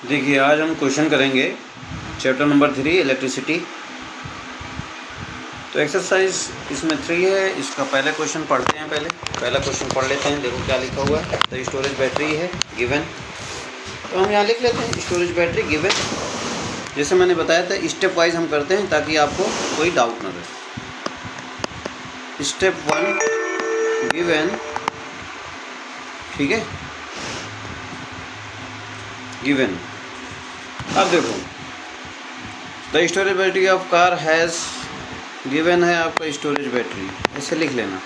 देखिए आज हम क्वेश्चन करेंगे चैप्टर नंबर 3 इलेक्ट्रिसिटी। तो एक्सरसाइज इसमें 3 है। इसका पहले क्वेश्चन पढ़ते हैं। पहला क्वेश्चन पढ़ लेते हैं। देखो क्या लिखा हुआ है। तो स्टोरेज बैटरी है गिवन, तो हम यहाँ लिख लेते हैं स्टोरेज बैटरी गिवन। जैसे मैंने बताया था स्टेप वाइज हम करते हैं ताकि आपको कोई डाउट ना रहे। स्टेप 1 गिवन, ठीक है, गिवन। अब देखो the storage battery of car has given है आपका स्टोरेज बैटरी, ऐसे लिख लेना।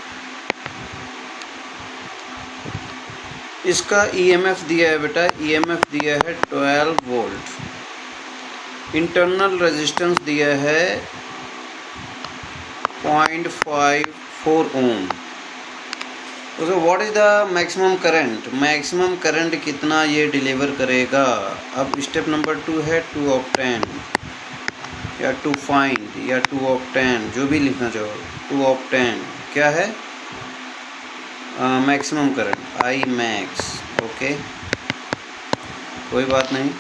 इसका ईएमएफ दिया है बेटा, ईएमएफ दिया है 12 वोल्ट। इंटरनल रेजिस्टेंस दिया है 0.54 ओम। तो what is the maximum current, maximum current कितना ये डिलीवर करेगा। अब स्टेप नंबर 2 है 2 ऑक्टेन या 2 फाइंड या 2 ऑक्टेन, जो भी लिखना चाहो। 2 ऑक्टेन क्या है, maximum current I max. Okay, कोई बात नहीं।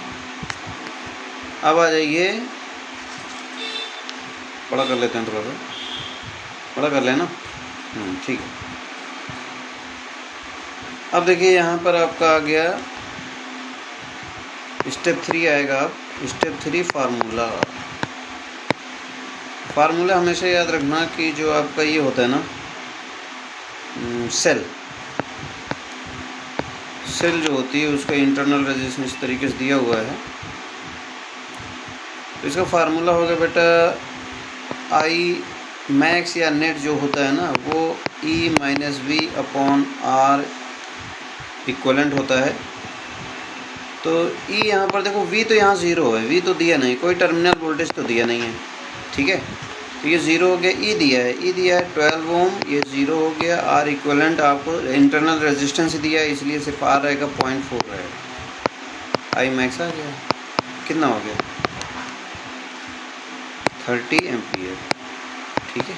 अब आ जाइए, बड़ा कर लेते हैं, थोड़ा सा बड़ा कर लेना। ठीक है। अब देखिए यहाँ पर आपका आ गया स्टेप 3 आएगा। अब स्टेप 3 फार्मूला। फार्मूला हमेशा याद रखना कि जो आपका ये होता है ना, सेल जो होती है उसका इंटरनल रेजिस्टेंस इस तरीके से दिया हुआ है। तो इसका फार्मूला होगा बेटा आई मैक्स या नेट जो होता है ना, वो E minus V upon R equivalent होता है। तो ई यहाँ पर देखो, वी तो यहाँ ज़ीरो है, वी तो दिया नहीं, कोई टर्मिनल वोल्टेज तो दिया नहीं है, ठीक है। तो ये ज़ीरो हो गया। ई दिया है, ई दिया है 12 ओम, ये ज़ीरो हो गया। आर इक्वलेंट आपको इंटरनल रेजिस्टेंस दिया है, इसलिए सिर्फ आर रहेगा, 0.4 रहेगा। आई मैक्स आ गया, कितना हो गया 30 एम्पियर, ठीक है,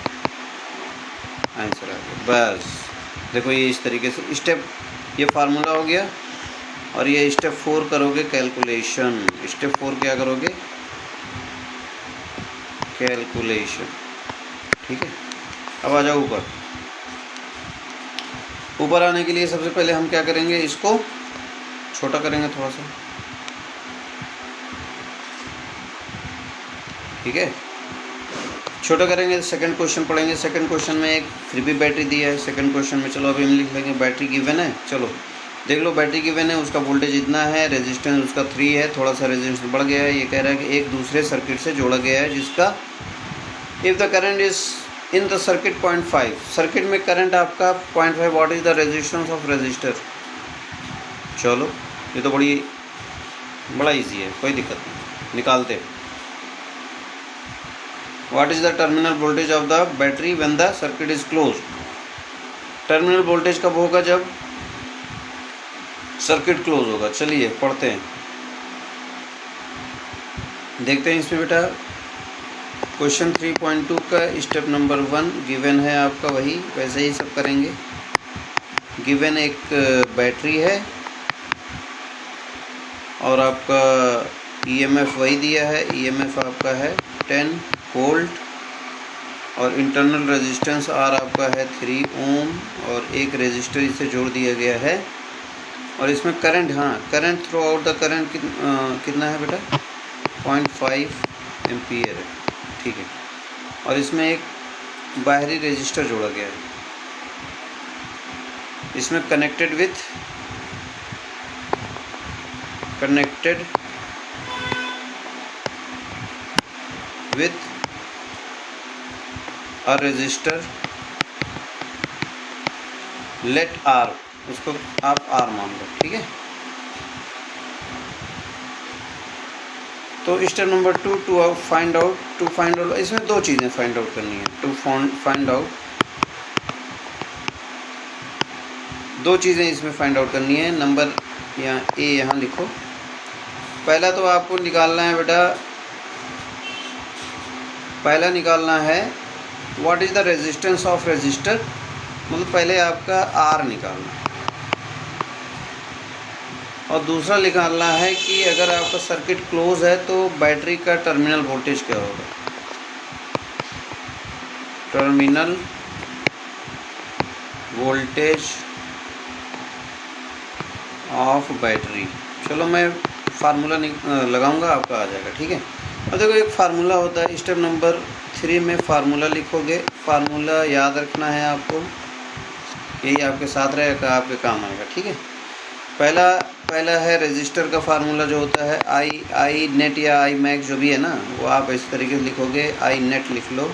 आंसर आ गया। बस देखो ये इस तरीके से स्टेप, ये फार्मूला हो गया। और ये स्टेप 4 करोगे कैलकुलेशन। स्टेप 4 क्या करोगे, कैलकुलेशन, ठीक है। अब आ जाओ ऊपर। ऊपर आने के लिए सबसे पहले हम क्या करेंगे, इसको छोटा करेंगे थोड़ा सा, ठीक है। छोटा करेंगे, सेकंड क्वेश्चन पढ़ेंगे। सेकंड क्वेश्चन में एक फ्रीबी बैटरी दिया है। सेकंड क्वेश्चन में चलो अभी हम लिख लेंगे बैटरी गिवन है। चलो देख लो, बैटरी गिवन है, उसका वोल्टेज इतना है, रेजिस्टेंस उसका 3 है, थोड़ा सा रेजिस्टेंस बढ़ गया है। ये कह रहा है कि एक दूसरे सर्किट से जोड़ा गया है जिसका if the current is in the circuit 0.5, circuit में करंट आपका 0.5, what is the resistance of resistor. चलो ये तो बड़ा ईजी है, कोई दिक्कत नहीं, निकालते हैं। What is the terminal voltage of the battery when the circuit is close. Terminal voltage कब होगा, जब सर्किट क्लोज होगा। चलिए पढ़ते हैं, देखते हैं इसमें बेटा। क्वेश्चन 3.2 का स्टेप नंबर 1 गिवन है आपका, वही वैसे ही सब करेंगे। गिवन एक बैटरी है और आपका ईएमएफ वही दिया है। ईएमएफ आपका है 10 वोल्ट और इंटरनल रेजिस्टेंस आर आपका है 3 ओम और एक रेजिस्टर इसे जोड़ दिया गया है। और इसमें करंट, हाँ current through out the current कितना है बेटा, 0.5 एम्पियर है, ठीक है। और इसमें एक बाहरी रेजिस्टर जोड़ा गया है, इसमें connected with a resistor, let r, उसको आप आर मान लो, ठीक है। तो step number 2 to find out, इसमें दो चीज़ें फाइंड आउट करनी है। टू फाइंड आउट, दो चीज़ें इसमें फाइंड आउट करनी है। नंबर यहाँ ए यहाँ लिखो। पहला तो आपको निकालना है बेटा, पहला निकालना है what is the resistance of resistor, मतलब पहले आपका आर निकालना है। और दूसरा निकालना है कि अगर आपका सर्किट क्लोज है तो बैटरी का टर्मिनल वोल्टेज क्या होगा। Terminal voltage of battery. चलो मैं फार्मूला लगाऊंगा, आपका आ जाएगा, ठीक है। अब देखो एक फार्मूला होता है, स्टेप नंबर 3 में फार्मूला लिखोगे। फार्मूला याद रखना है आपको, यही आपके साथ रहेगा, आपके काम आएगा, ठीक है। पहला है रजिस्टर का फार्मूला जो होता है आई नेट या आई मैक्स जो भी है ना, वो आप इस तरीके से लिखोगे, आई नेट लिख लो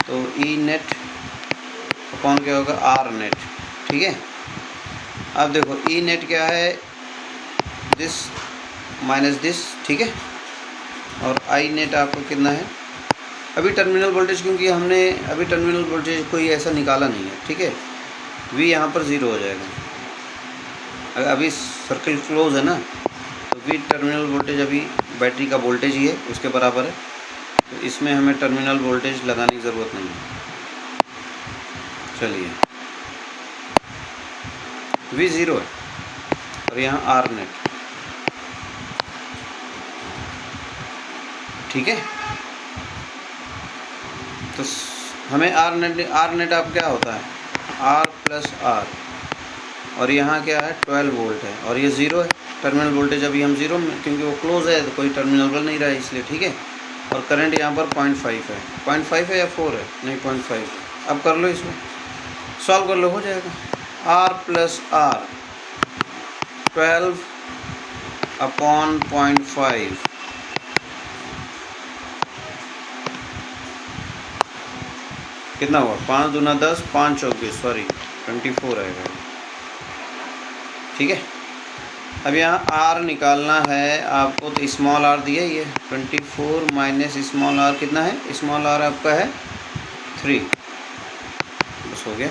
तो ई नेट अपॉन क्या होगा, आर नेट, ठीक है। अब देखो ई नेट क्या है, दिस माइनस दिस, ठीक है। और आई नेट आपको कितना है, अभी टर्मिनल वोल्टेज, क्योंकि हमने अभी टर्मिनल वोल्टेज कोई ऐसा निकाला नहीं है, ठीक है। वी यहाँ पर 0 हो जाएगा, अभी सर्किल क्लोज है ना, तो वी टर्मिनल वोल्टेज अभी बैटरी का वोल्टेज ही है, उसके बराबर है, तो इसमें हमें टर्मिनल वोल्टेज लगाने की ज़रूरत नहीं है। चलिए वी 0 है और यहाँ आर नेट, ठीक है। तो हमें आर नेट आप क्या होता है, आर प्लस आर, और यहाँ क्या है 12 वोल्ट है, और ये 0 है टर्मिनल वोल्टेज, अभी हम 0 में, क्योंकि वो क्लोज है तो कोई टर्मिनल बल नहीं रहा है इसलिए, ठीक है। और करंट यहाँ पर 0.5 है, 0.5 है या 4 है, नहीं 0.5। अब कर लो, इसमें सॉल्व कर लो, हो जाएगा। आर प्लस आर 12 अपॉन 0.5, कितना हुआ, 5 दूना 10, 5 चौक 24 आएगा, ठीक है। अब यहाँ आर निकालना है आपको, तो स्मॉल आर दिया ही है, 24 माइनस स्मॉल आर कितना है, स्मॉल आर आपका है 3, बस हो गया।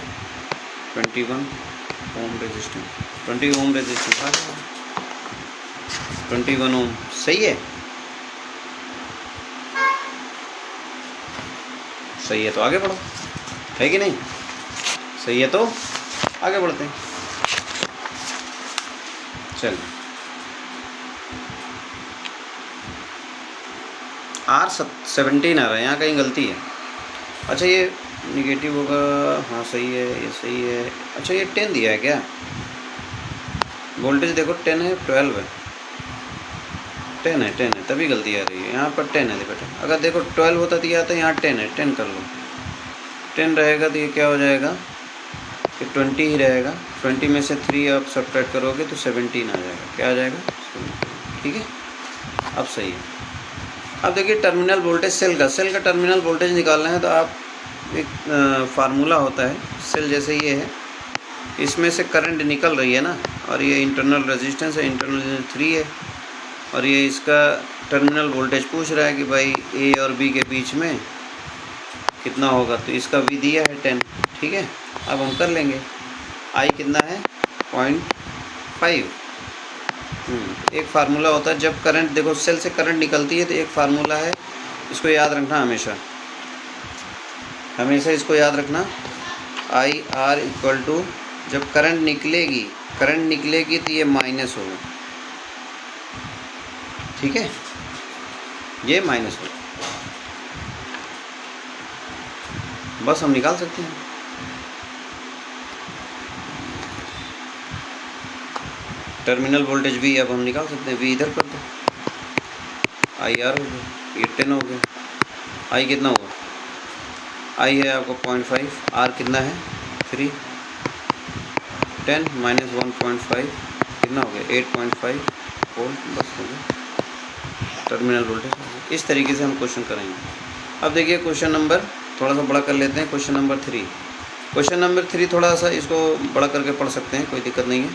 21 ओम रेजिस्टेंस, 20 ओम रेजिस्टेंस आ गया, 21 ओम, सही है। सही है तो आगे बढ़ो, है कि नहीं, सही है तो आगे बढ़ते हैं। चल आर 17 आ रहा है, यहाँ कहीं गलती है। अच्छा ये निगेटिव होगा, हाँ सही है, ये सही है। अच्छा ये 10 दिया है क्या, वोल्टेज देखो 10 है, 12 है, 10 है, तभी गलती आ रही है। यहाँ पर 10 है, देखो 10, अगर देखो 12 होता दिया तो यहाँ 10 है, 10 कर लो, 10 रहेगा तो ये क्या हो जाएगा, कि 20 ही रहेगा। 20 में से 3 आप सब्ट्रैक्ट करोगे तो 17 आ जाएगा, क्या आ जाएगा, 17, ठीक है। अब सही है। अब देखिए टर्मिनल वोल्टेज सेल का टर्मिनल वोल्टेज निकालना है, तो आप एक फार्मूला होता है, सेल जैसे ये है, इसमें से करंट निकल रही है ना, और ये इंटरनल रेजिस्टेंस है, इंटरनल रेजिस्टेंस 3 है, और ये इसका टर्मिनल वोल्टेज पूछ रहा है कि भाई ए और बी के बीच में कितना होगा, तो इसका वी दिया है 10, ठीक है। अब हम कर लेंगे, आई कितना है 0.5। एक फार्मूला होता है, जब करंट देखो सेल से करंट निकलती है तो एक फार्मूला है, इसको याद रखना हमेशा इसको याद रखना, आई आर इक्वल टू, जब करंट निकलेगी तो ये माइनस होगा, ठीक है, ये माइनस होगा, बस हम निकाल सकते हैं। टर्मिनल वोल्टेज वी अब हम निकाल सकते हैं, वी इधर कर दो, आई आर हो गया, ये 10 हो गया, आई कितना हुआ, आई है आपको 0.5, आर कितना है 3, 10 माइनस 1.5 कितना हो गया 8.5 वोल्ट, बस हो गया टर्मिनल वोल्टेज। इस तरीके से हम क्वेश्चन करेंगे। अब देखिए क्वेश्चन नंबर थोड़ा सा बड़ा कर लेते हैं, क्वेश्चन नंबर 3। क्वेश्चन नंबर 3 थोड़ा सा इसको बड़ा करके पढ़ सकते हैं, कोई दिक्कत नहीं है।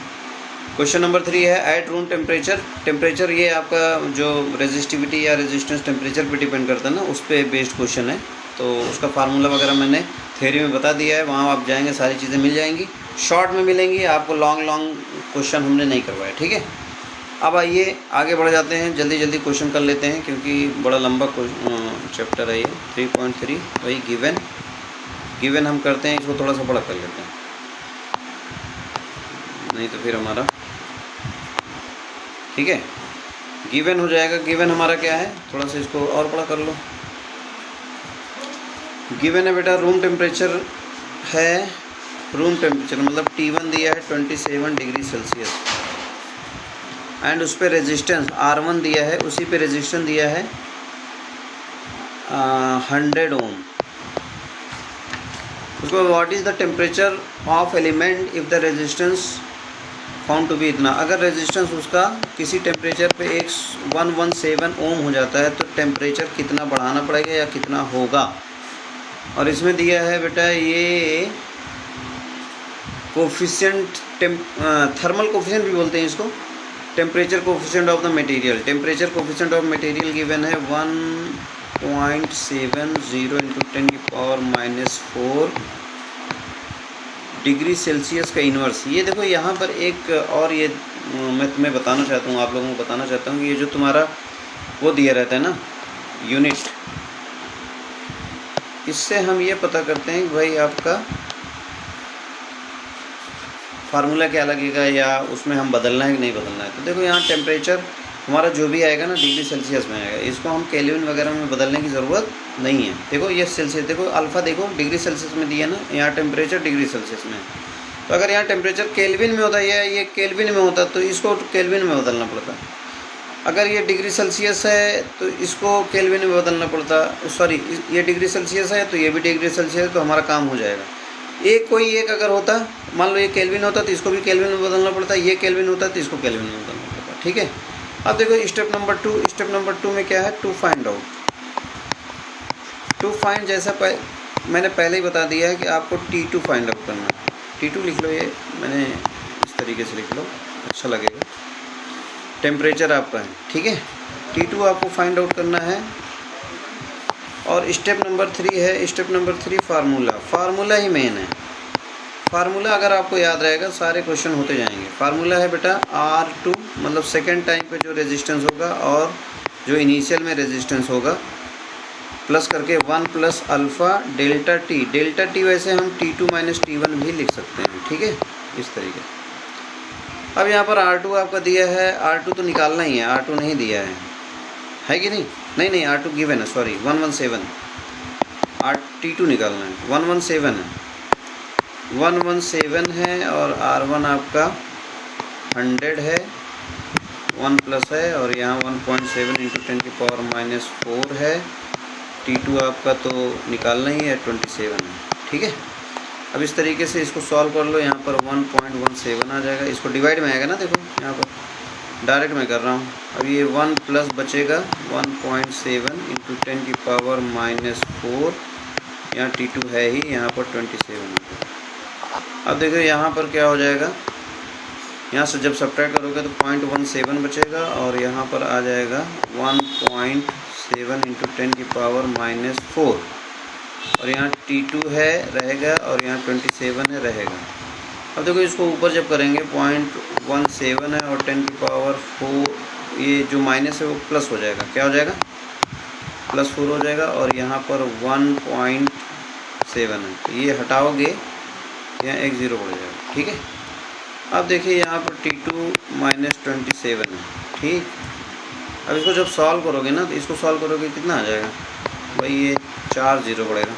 क्वेश्चन नंबर 3 है एट रूम टेम्परेचर ये आपका जो रेजिस्टिविटी या रेजिस्टेंस टेम्परेचर पे डिपेंड करता है ना, उस पर बेस्ड क्वेश्चन है, तो उसका फार्मूला वगैरह मैंने थ्योरी में बता दिया है, वहाँ आप जाएंगे सारी चीज़ें मिल जाएंगी, शॉर्ट में मिलेंगी आपको, लॉन्ग क्वेश्चन हमने नहीं करवाया, ठीक है। अब आइए आगे बढ़ जाते हैं, जल्दी जल्दी क्वेश्चन कर लेते हैं, क्योंकि बड़ा लंबा चैप्टर है ये। 3.3 वही गिवन हम करते हैं, इसको थोड़ा सा बड़ा कर लेते हैं, नहीं तो फिर हमारा ठीक है। गिवन हो जाएगा, गिवन हमारा क्या है, थोड़ा सा इसको और बड़ा कर लो। गिवन है बेटा रूम टेम्परेचर है, रूम टेम्परेचर मतलब T1 दिया है 27 डिग्री सेल्सियस, एंड उस पर रेजिस्टेंस R1 दिया है, उसी पे रेजिस्टेंस दिया है 100 ओम। उसको what is the temperature of element if the resistance found to be इतना। अगर रेजिस्टेंस उसका किसी टेम्परेचर पे 117 ओम हो जाता है तो टेम्परेचर कितना बढ़ाना पड़ेगा या कितना होगा। और इसमें दिया है बेटा ये कोफिशिएंट, थर्मल कोफिशिएंट भी बोलते हैं इसको, temperature coefficient of the material. Temperature coefficient of material given है 1.70 इंटू 10⁻⁴ डिग्री सेल्सियस का इन्वर्स। ये देखो यहाँ पर एक और ये मैं तुम्हें बताना चाहता हूँ, आप लोगों को बताना चाहता हूँ कि ये जो तुम्हारा वो दिया रहता है ना यूनिट, इससे हम ये पता करते हैं कि भाई आपका फार्मूला क्या लगेगा या उसमें हम बदलना है कि नहीं बदलना है। तो देखो यहाँ टेम्परेचर हमारा जो भी आएगा ना डिग्री सेल्सियस में आएगा, इसको हम केल्विन वगैरह में बदलने की ज़रूरत नहीं है। देखो ये सेल्सियस, देखो अल्फ़ा देखो डिग्री सेल्सियस में दिया ना, यहाँ टेम्परेचर डिग्री सेल्सियस में। तो अगर यहाँ टेम्परेचर केल्विन में होता है, ये केल्विन में होता तो इसको केल्विन में बदलना पड़ता। अगर ये डिग्री सेल्सियस है तो इसको केल्विन में बदलना पड़ता, सॉरी ये डिग्री सेल्सियस है तो ये भी डिग्री सेल्सियस है, तो हमारा काम हो जाएगा। एक कोई एक अगर होता, मान लो ये केल्विन होता तो इसको भी केल्विन में बदलना पड़ता, ये केल्विन होता तो इसको केल्विन में बदलना पड़ता। ठीक है। अब देखो स्टेप नंबर 2, स्टेप नंबर 2 में क्या है, to find out. To find जैसा मैंने पहले ही बता दिया है कि आपको T2 फाइंड आउट करना है। T2 लिख लो, ये मैंने इस तरीके से लिख लो, अच्छा लगेगा। टेम्परेचर आपका है, ठीक है। T2 आपको फाइंड आउट करना है। और स्टेप नंबर 3 है, स्टेप नंबर 3 फार्मूला। फार्मूला ही मेन है। फार्मूला अगर आपको याद रहेगा सारे क्वेश्चन होते जाएंगे। फार्मूला है बेटा R2 मतलब सेकेंड टाइम पे जो रेजिस्टेंस होगा और जो इनिशियल में रेजिस्टेंस होगा प्लस करके 1 plus alpha delta T. Delta T वैसे हम T2 माइनस T1 भी लिख सकते हैं, ठीक है, इस तरीके। अब यहाँ पर R2 आपका दिया है, R2 तो निकालना ही है, R2 नहीं दिया है कि नहीं? नहीं R2 गिवन है, सॉरी 117, T2 निकालना है, 117 है, 117 है और R1 आपका 100 है, 1 प्लस है और यहाँ 1.7 इंटू 10⁻⁴ है। T2 आपका तो निकालना ही है, 27 है, ठीक है। अब इस तरीके से इसको सॉल्व कर लो, यहाँ पर 1.17 आ जाएगा, इसको डिवाइड में आएगा ना, देखो यहाँ पर डायरेक्ट मैं कर रहा हूँ। अब ये 1 प्लस बचेगा 1.7 इंटू 10⁻⁴, यहाँ T2 है ही, यहाँ पर 27। अब देखो यहाँ पर क्या हो जाएगा, यहाँ से जब सब्ट्रैक्ट करोगे तो 0.17 बचेगा और यहाँ पर आ जाएगा 1.7 इंटू 10⁻⁴ और यहाँ T2 है रहेगा और यहाँ 27 है रहेगा। अब देखो इसको ऊपर जब करेंगे 0.17 है और 10⁻⁴, ये जो माइनस है वो प्लस हो जाएगा, क्या हो जाएगा, +4 हो जाएगा और यहाँ पर 1.7 है, तो ये हटाओगे यहाँ एक 0 बढ़ जाएगा, ठीक है। अब देखिए यहाँ पर T2 माइनस 27 है, ठीक। अब इसको जब सॉल्व करोगे ना, तो इसको सॉल्व करोगे कितना आ जाएगा भाई, ये 4 0 बढ़ेगा,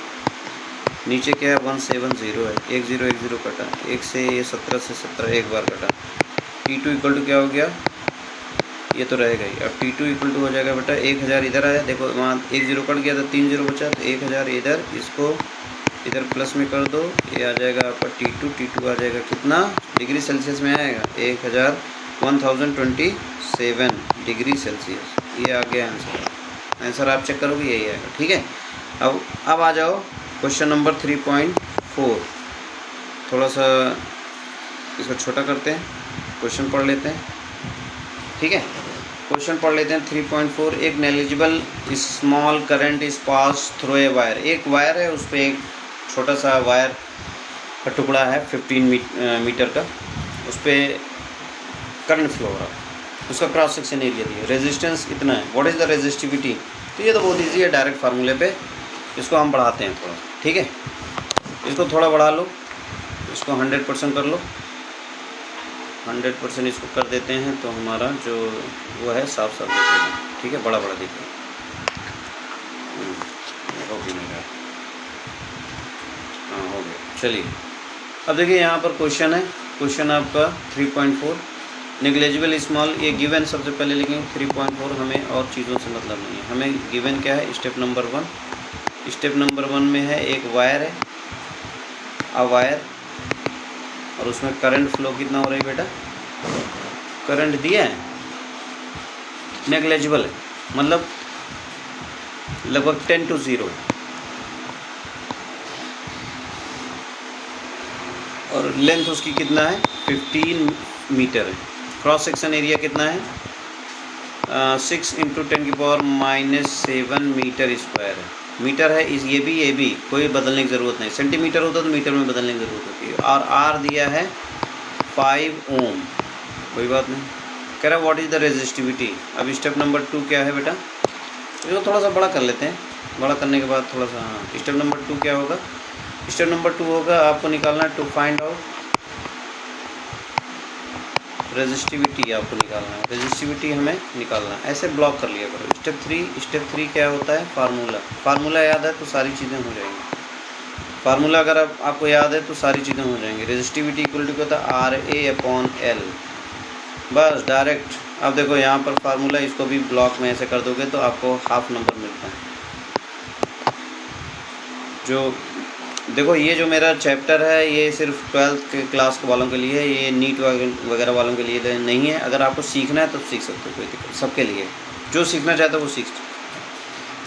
नीचे क्या है 170 है, 1 0 कटा, 1 से ये 17 से 17 एक बार कटा। T2 इक्वल टू क्या हो गया, ये तो रहेगा ही। अब T2 इक्वल टू हो जाएगा बेटा 1000 इधर आया, देखो वहाँ 1 0 कट गया तो 3 0 बचा, तो 1000 इधर, इसको इधर प्लस में कर दो, ये आ जाएगा आपका T2 आ जाएगा कितना डिग्री सेल्सियस में आएगा, 1027 डिग्री सेल्सियस। ये आ गया आंसर आप चेक करोगे यही आएगा, ठीक है। अब आ जाओ क्वेश्चन नंबर 3.4। थोड़ा सा इसको छोटा करते हैं, क्वेश्चन पढ़ लेते हैं, ठीक है। क्वेश्चन पढ़ लेते हैं 3.4। एक negligible small current is pass through a wire. एक वायर है, उस पर एक छोटा सा वायर का टुकड़ा है 15 मीटर का, उस पर करंट फ्लो हो रहा है, उसका क्रॉस सेक्शन एरिया दिया, रेजिस्टेंस इतना है, व्हाट इज़ द रेजिस्टिविटी। तो ये तो बहुत ईजी है, डायरेक्ट फार्मूले पे इसको हम बढ़ाते हैं थोड़ा, ठीक है। इसको थोड़ा बढ़ा लो, इसको 100% कर लो, 100% इसको कर देते हैं तो हमारा जो वो है साफ साफ दिखेगा, ठीक है, बड़ा बड़ा दिखेगा। हो भी नहीं रहा, हाँ हो गया। चलिए अब देखिए यहाँ पर क्वेश्चन है, क्वेश्चन आपका 3.4 नेग्लेजिबल स्मॉल, ये गिवन सबसे पहले लिखेंगे 3.4, हमें और चीज़ों से मतलब नहीं है, हमें गिवन क्या है, स्टेप नंबर 1। स्टेप नंबर 1 में है एक वायर है, वायर, और उसमें करंट फ्लो कितना हो रहा है बेटा, करंट दिया है, नेग्लेजिबल है, मतलब लगभग 10 to 0, और लेंथ उसकी कितना है 15 मीटर है। क्रॉस सेक्शन एरिया कितना है 6 × 10⁻⁻7 मीटर स्क्वायर है, मीटर है इस, ये भी कोई बदलने की ज़रूरत नहीं, सेंटीमीटर होता तो मीटर में बदलने की ज़रूरत होती है। और आर दिया है 5 ओम, कोई बात नहीं। कह रहा व्हाट इज़ द रेजिस्टिविटी। अब स्टेप नंबर 2 क्या है बेटा, इसको थोड़ा सा बड़ा कर लेते हैं, बड़ा करने के बाद थोड़ा सा, हाँ स्टेप नंबर 2 क्या होगा, स्टेप नंबर 2 होगा आपको निकालना है टू फाइंड आउट रेजिस्टिविटी, आपको निकालना है रेजिस्टिविटी, हमें निकालना है, ऐसे ब्लॉक कर लिया करो। स्टेप 3 क्या होता है, फार्मूला याद है तो सारी चीज़ें हो जाएंगी, फार्मूला अगर आपको याद है तो सारी चीज़ें हो जाएंगी। रेजिस्टिविटी इक्वल टू क्या होता है RA/L, बस डायरेक्ट। अब देखो यहाँ पर फार्मूला, इसको भी ब्लॉक में ऐसे कर दोगे तो आपको हाफ नंबर मिलता है। जो देखो ये जो मेरा चैप्टर है ये सिर्फ 12th के क्लास वालों के लिए है, ये नीट वगैरह वालों के लिए नहीं है। अगर आपको सीखना है तो सीख सकते हो, कोई दिक्कत, सबके लिए, जो सीखना चाहता है वो सीख सकते हो।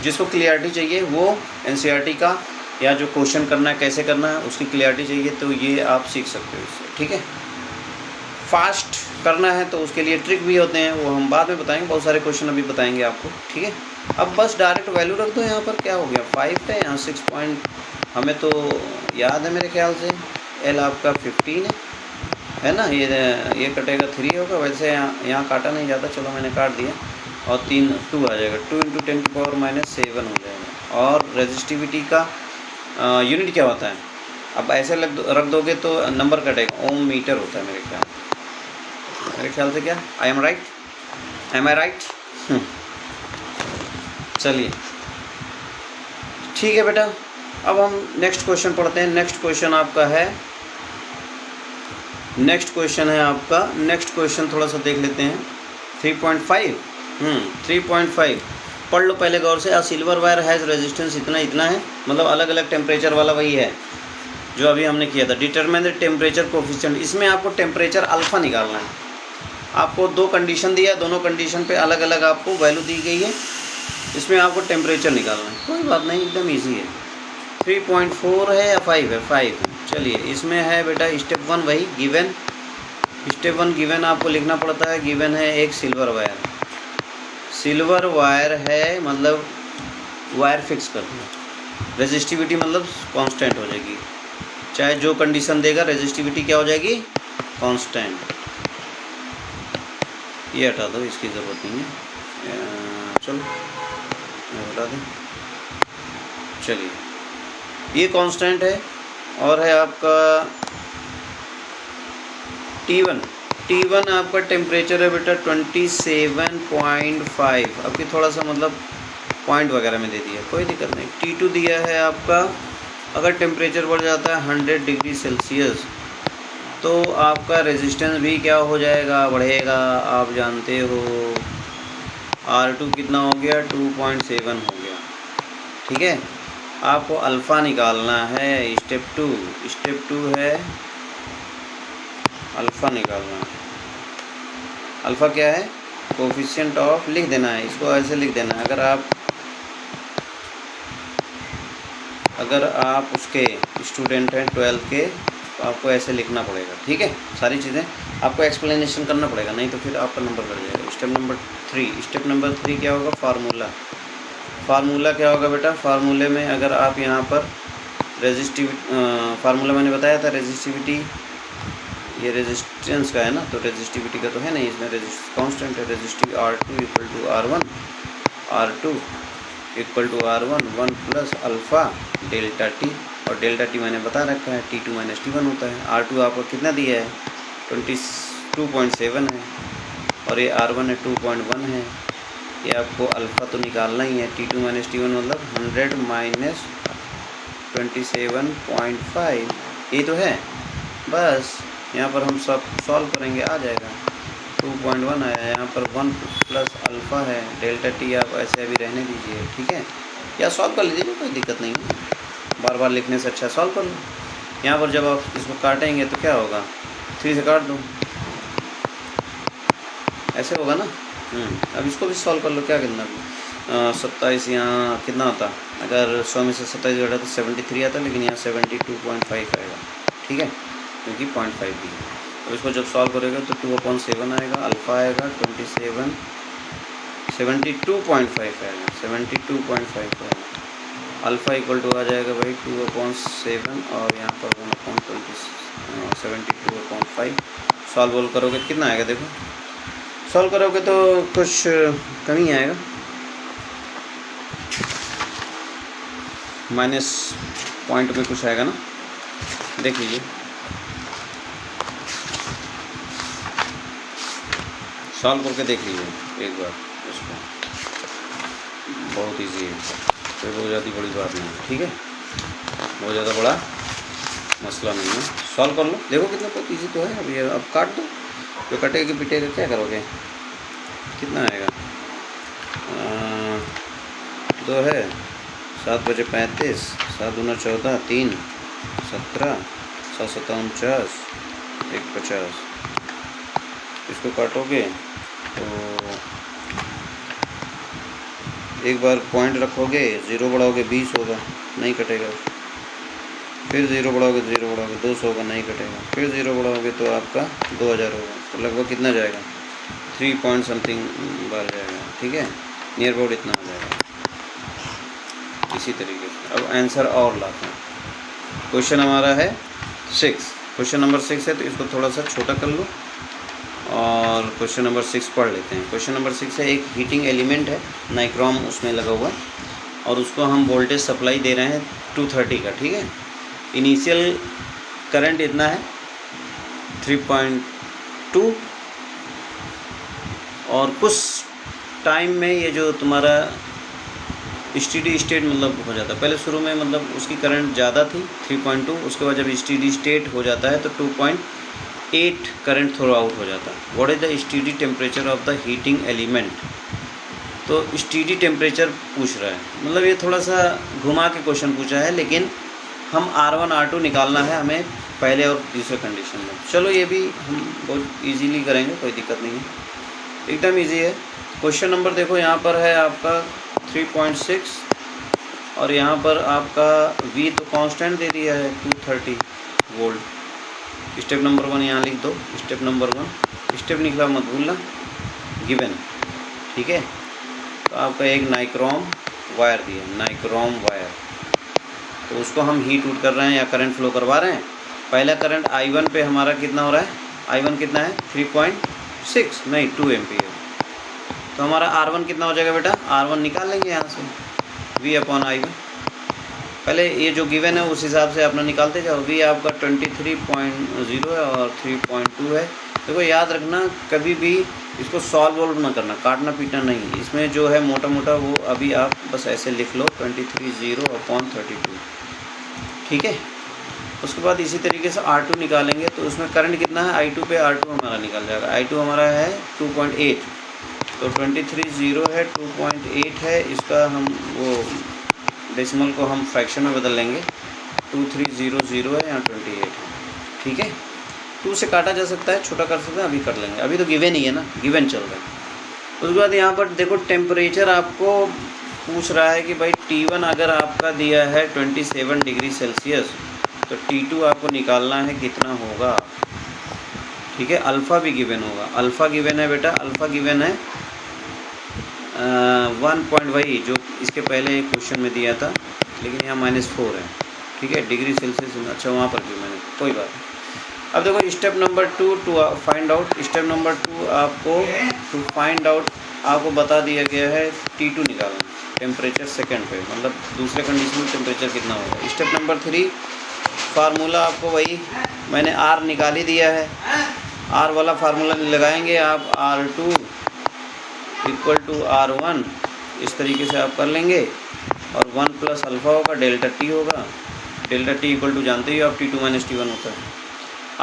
जिसको क्लियरिटी चाहिए वो NCERT का या जो क्वेश्चन करना है कैसे करना है उसकी क्लियरिटी चाहिए तो ये आप सीख सकते हो इससे, ठीक है। फास्ट करना है तो उसके लिए ट्रिक भी होते हैं, वो हम बाद में बताएंगे, बहुत सारे क्वेश्चन अभी बताएंगे आपको, ठीक है। अब बस डायरेक्ट वैल्यू रख दो, यहाँ पर क्या हो गया 5 है, यहाँ 6 पॉइंट हमें तो याद है मेरे ख्याल से, L आपका 15 है ना, ये कटेगा 3 होगा, वैसे यहाँ काटा नहीं जाता, चलो मैंने काट दिया, और 2 आ जाएगा, 2 × 10⁻⁷ हो जाएगा। और रेजिस्टिविटी का यूनिट क्या होता है, अब ऐसे रख दोगे तो नंबर कटेगा, ओम मीटर होता है मेरे ख्याल से, क्या आई एम राइट। चलिए ठीक है बेटा, अब हम नेक्स्ट क्वेश्चन पढ़ते हैं। नेक्स्ट क्वेश्चन आपका नेक्स्ट क्वेश्चन थोड़ा सा देख लेते हैं। 3.5 3.5 पढ़ लो पहले गौर से। सिल्वर वायर हैज़ रेजिस्टेंस इतना है, मतलब अलग अलग टेम्परेचर वाला वही है जो अभी हमने किया था। डिटरमाइन द टेम्परेचर कोफिशिएंट, इसमें आपको टेम्परेचर अल्फ़ा निकालना है। आपको 2 कंडीशन दिया, दोनों कंडीशन पे अलग अलग आपको वैल्यू दी गई है, इसमें आपको टेम्परेचर निकालना है, कोई बात नहीं, एकदम ईजी है। 3.4 है या 5 है, 5 है। चलिए इसमें है बेटा स्टेप 1 वही गिवन, स्टेप 1 गिवन आपको लिखना पड़ता है। गिवन है एक सिल्वर वायर है, मतलब वायर फिक्स कर दो, रेजिस्टिविटी मतलब कांस्टेंट हो जाएगी, चाहे जो कंडीशन देगा रेजिस्टिविटी क्या हो जाएगी, कांस्टेंट। ये हटा दो, इसकी ज़रूरत नहीं है, चलो हटा दें। चलिए ये कांस्टेंट है, और है आपका T1 आपका टेम्परेचर है बेटा 27.5, अभी थोड़ा सा मतलब पॉइंट वगैरह में दे दिया, कोई दिक्कत नहीं। T2 दिया है आपका, अगर टेम्परेचर बढ़ जाता है 100 डिग्री सेल्सियस तो आपका रेजिस्टेंस भी क्या हो जाएगा, बढ़ेगा, आप जानते हो। R2 कितना हो गया, 2.7 हो गया, ठीक है। आपको अल्फ़ा निकालना है। स्टेप 2 है अल्फ़ा निकालना है। अल्फ़ा क्या है, कोफिशिएंट ऑफ, लिख देना है इसको, ऐसे लिख देना है। अगर आप उसके स्टूडेंट हैं 12th के तो आपको ऐसे लिखना पड़ेगा, ठीक है। सारी चीज़ें आपको एक्सप्लेनेशन करना पड़ेगा, नहीं तो फिर आपका नंबर बढ़ जाएगा। स्टेप नंबर 3 क्या होगा, फार्मूला क्या होगा बेटा। फार्मूले में अगर आप यहाँ पर फार्मूला मैंने बताया था, रेजिस्टिविटी, ये रेजिस्टेंस का है ना, तो रेजिस्टिविटी का तो है नहीं, इसमें कांस्टेंट है। Resistive R2 equal to R1 1 plus alpha delta T, और डेल्टा टी मैंने बता रखा है, T2 - T1 होता है। R2 आपको कितना दिया है, 2.7 है और ये R1 है 2.1 है। ये आपको अल्फ़ा तो निकालना ही है, T2 माइनस T1 मतलब 100 माइनस 27.5 ये तो है। बस यहाँ पर हम सब सॉल्व करेंगे, आ जाएगा। 2.1 आया, यहाँ पर 1 प्लस अल्फ़ा है, डेल्टा टी आप ऐसे अभी रहने दीजिए, ठीक है। या सॉल्व कर लीजिए, कोई दिक्कत नहीं है, बार बार लिखने से अच्छा सॉल्व कर लो। यहाँ पर जब आप इसको काटेंगे तो क्या होगा, 3 से काट दो, ऐसे होगा ना। अब इसको भी सॉल्व कर लो, क्या कितना 27 यहाँ कितना आता, अगर 100 में से 27 घटा तो 73 आता, लेकिन यहाँ 72.5 आएगा, ठीक है, क्योंकि 0.5 दी है। तो इसको जब सॉल्व करेगा तो 2/7 आएगा, अल्फ़ा आएगा 72.5 आएगा, 72.5 आएगा। अल्फ़ा इक्वल टू आ जाएगा भाई 2/7 और यहाँ पर 1/20 72/5। सॉल्व करोगे कितना आएगा, देखो सॉल्व करोगे तो कुछ कमी आएगा, माइनस पॉइंट में कुछ आएगा ना, देख लीजिए। सॉल्व करके देख लीजिए एक बार इसको, बहुत इजी है, कोई बहुत ज़्यादा बड़ी बात नहीं है, ठीक है, बहुत ज़्यादा बड़ा मसला नहीं है। सॉल्व कर लो, देखो कितना बहुत इजी तो है। अभी अब काट दो, जो कटेगा पिटेगा क्या करोगे, कितना आएगा 2 है 7 बजे 35, 7 दूना 14, 3 17, 7 7 49, 1 50। इसको काटोगे तो एक बार पॉइंट रखोगे, 0 बढ़ाओगे 20 होगा, नहीं कटेगा। फिर 0 बढ़ाओगे 0 बढ़ाओगे 200 होगा, नहीं कटेगा। फिर 0 बढ़ाओगे तो आपका 2000 होगा, तो लगभग कितना जाएगा 3 पॉइंट समथिंग बार जाएगा, ठीक है, नियर अबाउट इतना आ जाएगा। इसी तरीके से अब आंसर और लाते हैं। क्वेश्चन हमारा है 6, क्वेश्चन नंबर 6 है, तो इसको थोड़ा सा छोटा कर लो और क्वेश्चन नंबर 6 पढ़ लेते हैं। क्वेश्चन नंबर 6 है, एक हीटिंग एलिमेंट है, नाइक्रोम उसमें लगा हुआ, और उसको हम वोल्टेज सप्लाई दे रहे हैं 230 का, ठीक है। इनिशियल करंट इतना है 3.2 और कुछ टाइम में ये जो तुम्हारा स्टेडी स्टेट मतलब हो जाता है, पहले शुरू में मतलब उसकी करंट ज़्यादा थी 3.2, उसके बाद जब स्टेडी स्टेट हो जाता है तो 2.8 करंट थ्रो आउट हो जाता है। What is the steady temperature of the heating element, तो स्टेडी टेम्परेचर पूछ रहा है, मतलब ये थोड़ा सा घुमा के क्वेश्चन पूछा है, लेकिन हम R1 R2 निकालना है हमें पहले और दूसरे कंडीशन में। चलो ये भी हम बहुत इजीली करेंगे, कोई दिक्कत नहीं है, एकदम इजी है। क्वेश्चन नंबर देखो, यहाँ पर है आपका 3.6 और यहाँ पर आपका V तो कांस्टेंट दे दिया है 230 वोल्ट। स्टेप नंबर 1 यहाँ लिख दो, स्टेप नंबर 1, स्टेप निकला मत भूलना, गिवन, ठीक है। तो आपका एक नाइक्रोम वायर दिया, नाइक्रोम वायर, तो उसको हम हीट उट कर रहे हैं या करंट फ्लो करवा रहे हैं। पहला करंट I1 पे हमारा कितना हो रहा है, I1 कितना है 3.6 नहीं 2 एम्पियर, तो हमारा R1 कितना हो जाएगा बेटा, R1 निकाल लेंगे यहाँ से V/I1। पहले ये जो गिवन है उस हिसाब से अपना निकालते जाओ। V आपका 23.0 है और 3.2 है। देखो याद रखना, कभी भी इसको सॉल्व ना करना, काटना पीटना नहीं, इसमें जो है मोटा मोटा वो अभी आप बस ऐसे लिख लो 23/0/32, ठीक है। उसके बाद इसी तरीके से R2 निकालेंगे, तो उसमें करंट कितना है, I2 पे R2 हमारा निकल जाएगा। I2 हमारा है 2.8, तो 23/0 है 2.8 है, इसका हम वो डेसिमल को हम फ्रैक्शन में बदल लेंगे, 2300 है, यहाँ 28 है, ठीक है। 2 से काटा जा सकता है, छोटा कर सकते हैं, अभी कर लेंगे, अभी तो गिवन ही है ना, गिवन चल रहा है। उसके बाद यहाँ पर देखो टेम्परेचर आपको पूछ रहा है कि भाई T1 अगर आपका दिया है 27 डिग्री सेल्सियस, तो T2 आपको निकालना है कितना होगा, ठीक है। अल्फ़ा भी गिवन होगा, अल्फ़ा गिवन है बेटा, अल्फ़ा गिवन है 1 पॉइंट, वही जो इसके पहले क्वेश्चन में दिया था, लेकिन यहाँ -4 है, ठीक है, डिग्री सेल्सियस। अच्छा वहाँ पर भी मैंने, कोई बात नहीं। अब देखो step number 2 to find out, step number 2 आपको टू फाइंड आउट आपको बता दिया गया है T2 निकालना, टेम्परेचर सेकंड पे, मतलब दूसरे कंडीशन में टेम्परेचर कितना होगा। स्टेप नंबर 3 फार्मूला आपको वही मैंने R निकाल ही दिया है, आर वाला फार्मूला लगाएंगे आप, R2 इक्वल टू R1, इस तरीके से आप कर लेंगे, और 1 प्लस अल्फ़ा होगा, डेल्टा टी होगा, डेल्टा टी इक्वल टू जानते ही आप T2 माइनस T1 होता है।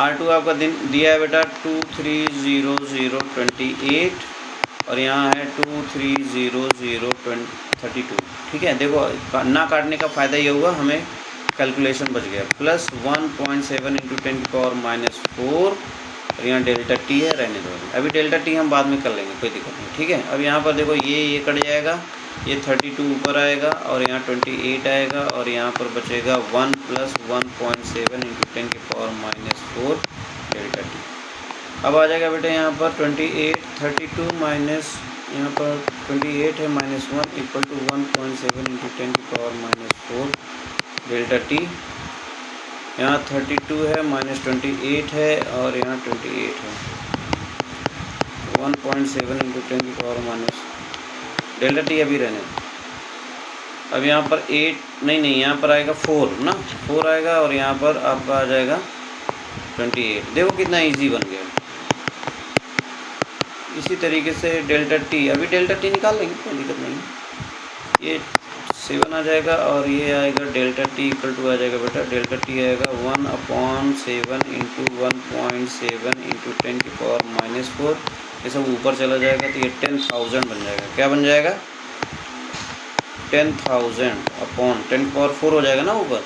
R2 आपका दिया है बेटा 230028, और यहाँ है 230032। ठीक है, देखो ना काटने का फ़ायदा ये हुआ, हमें कैलकुलेशन बच गया, प्लस 1.7 इंटू 10⁻⁴, और यहाँ डेल्टा टी है, रहने दो, अभी डेल्टा टी हम बाद में कर लेंगे, कोई दिक्कत नहीं। ठीक है, अब यहाँ पर देखो ये कट जाएगा, ये 32 ऊपर आएगा, और यहाँ 28 आएगा, और यहाँ पर बचेगा 1 प्लस 1.7 इंटू 10⁻⁴ डेल्टा टी। अब आ जाएगा बेटा यहाँ पर 28, 32 माइनस, यहाँ पर 28 है, -1 equal to 1.7 into 10⁻⁴ delta T. यहाँ 32 है, -28 है, और यहाँ 28 है, 1.7 इंटू 10⁻⁻, डेल्टा टी अभी रहने। अब यहाँ पर 8 नहीं, यहाँ पर आएगा 4 ना, 4 आएगा, और यहाँ पर आपका आ जाएगा 28। देखो कितना इजी बन गया। इसी तरीके से डेल्टा टी, अभी डेल्टा टी निकाल लेंगे, कोई दिक्कत नहीं। ये 7 आ जाएगा, और ये आएगा डेल्टा टी इक्वल टू आ जाएगा बेटा, डेल्टा टी आएगा 1/7 इंटू 1.7 इंटू 10⁻⁴, ये सब ऊपर चला जाएगा, तो ये 10,000 बन जाएगा। क्या बन जाएगा? 10,000 अपॉन 10⁻⁴ हो जाएगा ना ऊपर,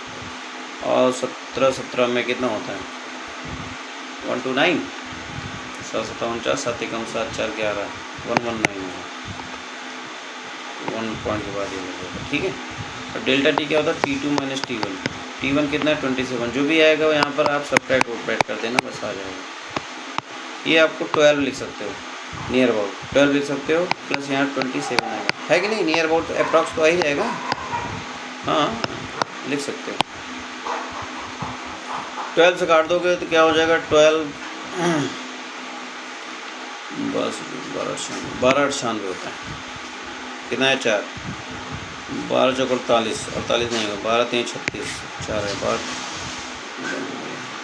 और 17 में कितना होता है? 129, 757 7 एकम 7 4 11 119 होगा, 1 पॉइंट के बाद ये हो जाएगा। ठीक है, और डेल्टा टी क्या होता है? T2 माइनस T1, T1 कितना है? 27, जो भी आएगा यहाँ पर आप सब्ट्रैक्ट वोट्रैक्ट कर देना, बस आ जाएगा। ये आपको 12 लिख सकते हो, नियर अबाउट 12 लिख सकते हो, प्लस यहाँ 27 आएगा, है कि नहीं? नियर अबाउट अप्रॉक्स तो आ ही जाएगा, हाँ लिख सकते हो। 12 से काट दोगे तो क्या हो जाएगा? 12 बस 12 होता है, कितना है? 4, 12 चौक 48, 48 नहीं होगा, 12 3 36, 4 है, 12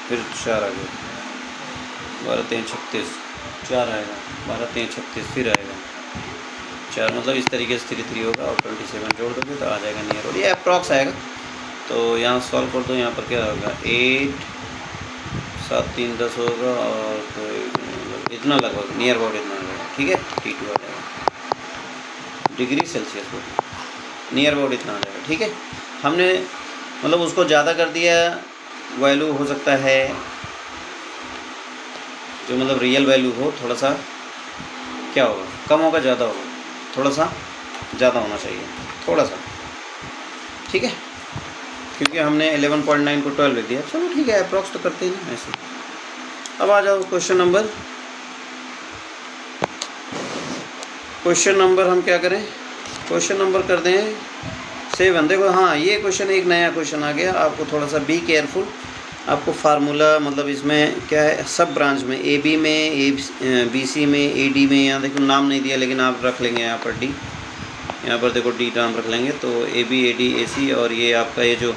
फिर 4 आ गया, 12 3 36, 4 आएगा, 12 3 36 फिर आएगा 4, मतलब इस तरीके से 3 होगा, और 27 जोड़ दोगे तो आ जाएगा नियर, और ये अप्रॉक्स आएगा। तो यहाँ सॉल्व कर दो, यहाँ पर क्या होगा? 8 7 3 10 होगा, और तो इतना लगभग नियर अबाउट इतना आ जाएगा। ठीक है, T2 आ जाएगा, डिग्री सेल्सियस हो, नियर अबाउट इतना आ जाएगा। ठीक है, हमने मतलब उसको ज़्यादा कर दिया, वैल्यू हो सकता है जो मतलब रियल वैल्यू हो, थोड़ा सा क्या होगा? कम होगा, ज़्यादा होगा? थोड़ा सा ज़्यादा होना चाहिए, थोड़ा सा। ठीक है, क्योंकि हमने 11.9 को 12 लिख दिया। चलो ठीक है, अप्रॉक्स तो करते ही ना ऐसे। अब आ जाओ क्वेश्चन नंबर हम क्या करें? क्वेश्चन नंबर कर दें 7। देखो हाँ, ये क्वेश्चन एक नया क्वेश्चन आ गया, आपको थोड़ा सा बी केयरफुल। आपको फार्मूला मतलब इसमें क्या है, सब ब्रांच में, AB में, BC में, AD में, यहाँ देखो नाम नहीं दिया लेकिन आप रख लेंगे यहाँ पर D, यहाँ पर देखो D नाम रख लेंगे, तो AB AD AC, और ये आपका ये जो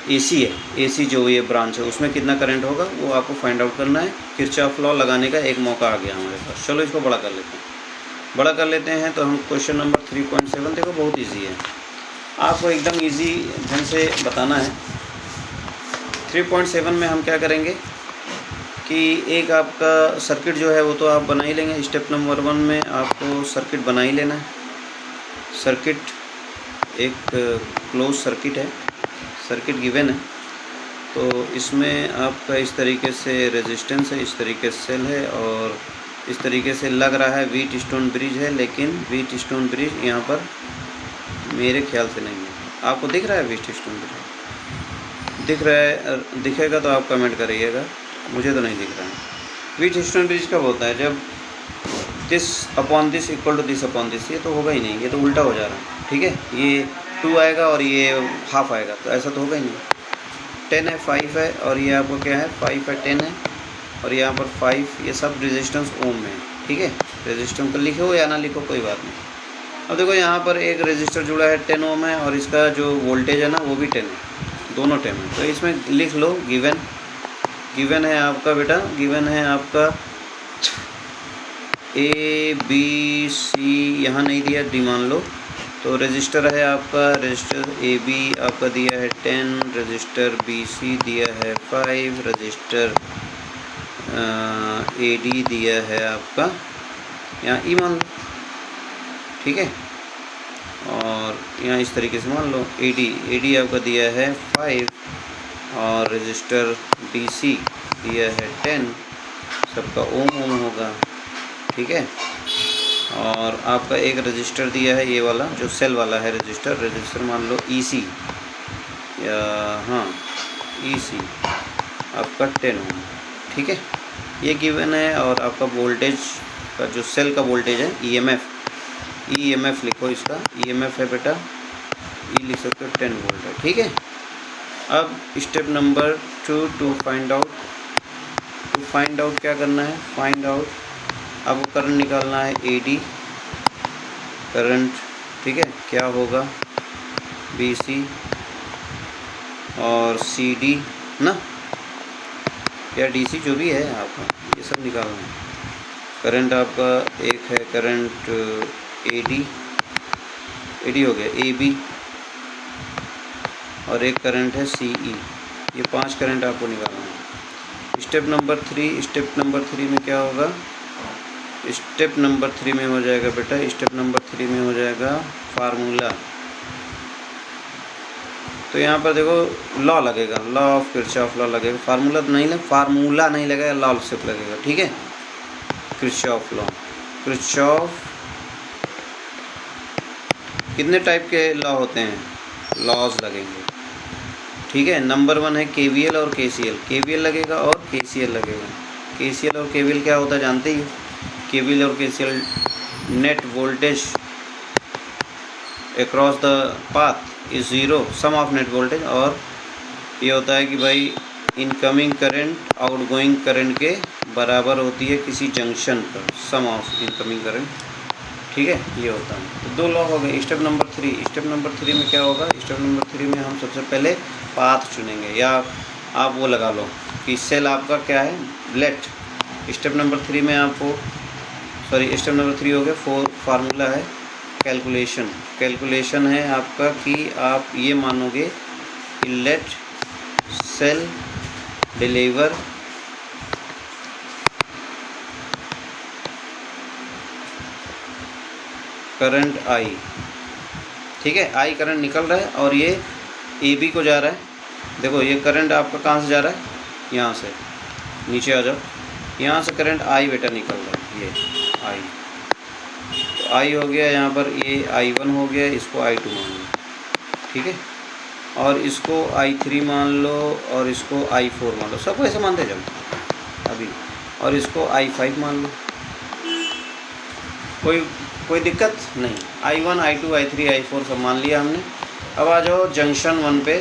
AC है, AC जो ये ब्रांच है उसमें कितना करंट होगा वो आपको फाइंड आउट करना है। किरचॉफ लॉ लगाने का एक मौका आ गया हमारे पास। चलो इसको बड़ा कर लेते हैं। तो हम क्वेश्चन नंबर 3.7, देखो बहुत ईजी है, आपको एकदम ईजी ढंग से बताना है। 3.7 में हम क्या करेंगे कि एक आपका सर्किट जो है वो तो आप बना ही लेंगे। स्टेप नंबर 1 में आपको सर्किट बना ही लेना है। सर्किट एक क्लोज सर्किट है, सर्किट गिवन है, तो इसमें आपका इस तरीके से रेजिस्टेंस है, इस तरीके से सेल है, और इस तरीके से लग रहा है व्हीट स्टोन ब्रिज है, लेकिन व्हीट स्टोन ब्रिज यहाँ पर मेरे ख्याल से नहीं है। आपको दिख रहा है व्हीट स्टोन ब्रिज? दिख रहा है? दिखेगा तो आप कमेंट करिएगा, मुझे तो नहीं दिख रहा है। व्हीट स्टोन ब्रिज कब होता है? जब this upon this equal to this upon this, ये तो होगा ही नहीं, ये तो उल्टा हो जा रहा है। ठीक है, ये 2 आएगा और ये हाफ आएगा, तो ऐसा तो होगा ही नहीं। 10 है, 5 है, और ये आपको क्या है? 5 है, 10 है, और यहाँ पर 5, ये सब रेजिस्टेंस ओम में है। ठीक है, रेजिस्टेंस को लिखो या ना लिखो कोई बात नहीं। अब देखो यहाँ पर एक रेजिस्टर जुड़ा है 10 ओम है, और इसका जो वोल्टेज है ना वो भी 10 है, दोनों 10 है। तो इसमें लिख लो गिवन है आपका बेटा, गिवन है आपका ए बी सी यहाँ नहीं दिया, डी मान लो। तो रजिस्टर है आपका, रजिस्टर ए बी आपका दिया है 10, रजिस्टर बी सी दिया है 5, रजिस्टर ए डी दिया है आपका यहाँ ई मान लो, ठीक है। और यहाँ इस तरीके से मान लो ए डी आपका दिया है 5 और रजिस्टर डी सी दिया है 10, सबका ओम होगा, ठीक है। और आपका एक रजिस्टर दिया है ये वाला जो सेल वाला है रजिस्टर मान लो ई सी या हाँ ई सी आपका 10 ओम, ठीक है, ये गिवन है। और आपका वोल्टेज का जो सेल का वोल्टेज है ईएमएफ लिखो, इसका ईएमएफ है बेटा, ई लिख सकते हो 10 वोल्ट है, ठीक है। अब step number 2 to find out क्या करना है, फाइंड आउट आपको करंट निकालना है एडी करंट, ठीक है। क्या होगा बीसी और सीडी ना या डीसी जो भी है आपका, ये सब निकालना है। करंट आपका एक है करंट एडी हो गया एबी, और एक करंट है सीई, ये 5 करंट आपको निकालना है। स्टेप नंबर 3 में क्या होगा, स्टेप नंबर 3 में हो जाएगा बेटा, स्टेप नंबर 3 में हो जाएगा फार्मूला। तो यहाँ पर देखो लॉ लगेगा, लॉ ऑफ किरचॉफ लॉ लगेगा, फार्मूला नहीं लगेगा, लॉ सिर्फ लगेगा, ठीक है। किरचॉफ लॉ, किरचॉफ कितने टाइप के लॉ होते हैं, लॉज लगेंगे, ठीक है। नंबर 1 है केवीएल और केसीएल, केवीएल लगेगा और केसीएल लगेगा। केसीएल और केवीएल क्या होता है जानते ही हो, केवीएल और KCL net voltage across the path is 0 sum of net voltage, और ये होता है कि भाई इनकमिंग करंट आउटगोइंग करंट के बराबर होती है किसी जंक्शन पर, सम ऑफ इनकमिंग करंट, ठीक है, ये होता है। तो 2 लॉ हो गए। स्टेप नंबर 3 में क्या होगा, स्टेप नंबर 3 में हम सबसे पहले पाथ चुनेंगे, या आप वो लगा लो कि सेल आपका क्या है लेट। स्टेप नंबर 3 में आपको स्टेप नंबर 3 हो गया, 4 फार्मूला है कैलकुलेशन है आपका कि आप ये मानोगे कि let cell deliver current I, ठीक है, आई करंट निकल रहा है और ये ए बी को जा रहा है। देखो ये करंट आपका कहाँ से जा रहा है, यहाँ से, नीचे आ जाओ, यहाँ से करंट आई बेटा निकल रहा है, ये आई, तो आई हो गया यहाँ पर, ये I1 हो गया, इसको I2 मान लो, ठीक है, और इसको I3 मान लो, और इसको I4 मान लो, सबको ऐसे मानते जाओ अभी, और इसको I5 मान लो, कोई दिक्कत नहीं। I1 I2 I3 I4 सब मान लिया हमने। अब आ जाओ जंक्शन 1 पे,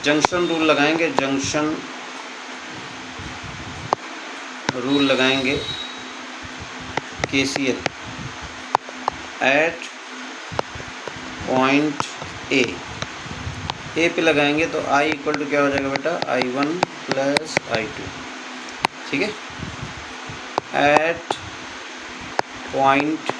जंक्शन रूल लगाएंगे, जंक्शन रूल लगाएंगे KCL एट पॉइंट ए पे लगाएंगे तो I इक्वल टू क्या हो जाएगा बेटा, I1 प्लस I2, ठीक है। एट पॉइंट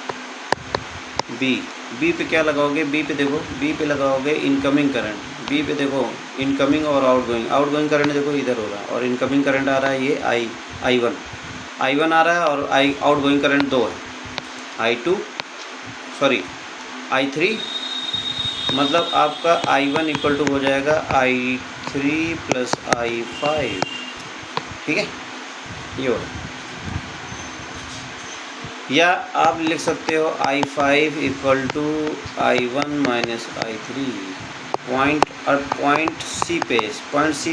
बी पे क्या लगाओगे, बी पे देखो, बी पे लगाओगे इनकमिंग करंट, बी पे देखो इनकमिंग और आउटगोइंग करंट देखो इधर हो रहा है, और इनकमिंग करंट आ रहा है ये I1 आ रहा है, और आउटगोइंग करंट 2 है, I3, मतलब आपका I1 इक्वल टू हो जाएगा I3 प्लस I5, ठीक है, ये हो। या आप लिख सकते हो I5 equal to I1 minus I3, point C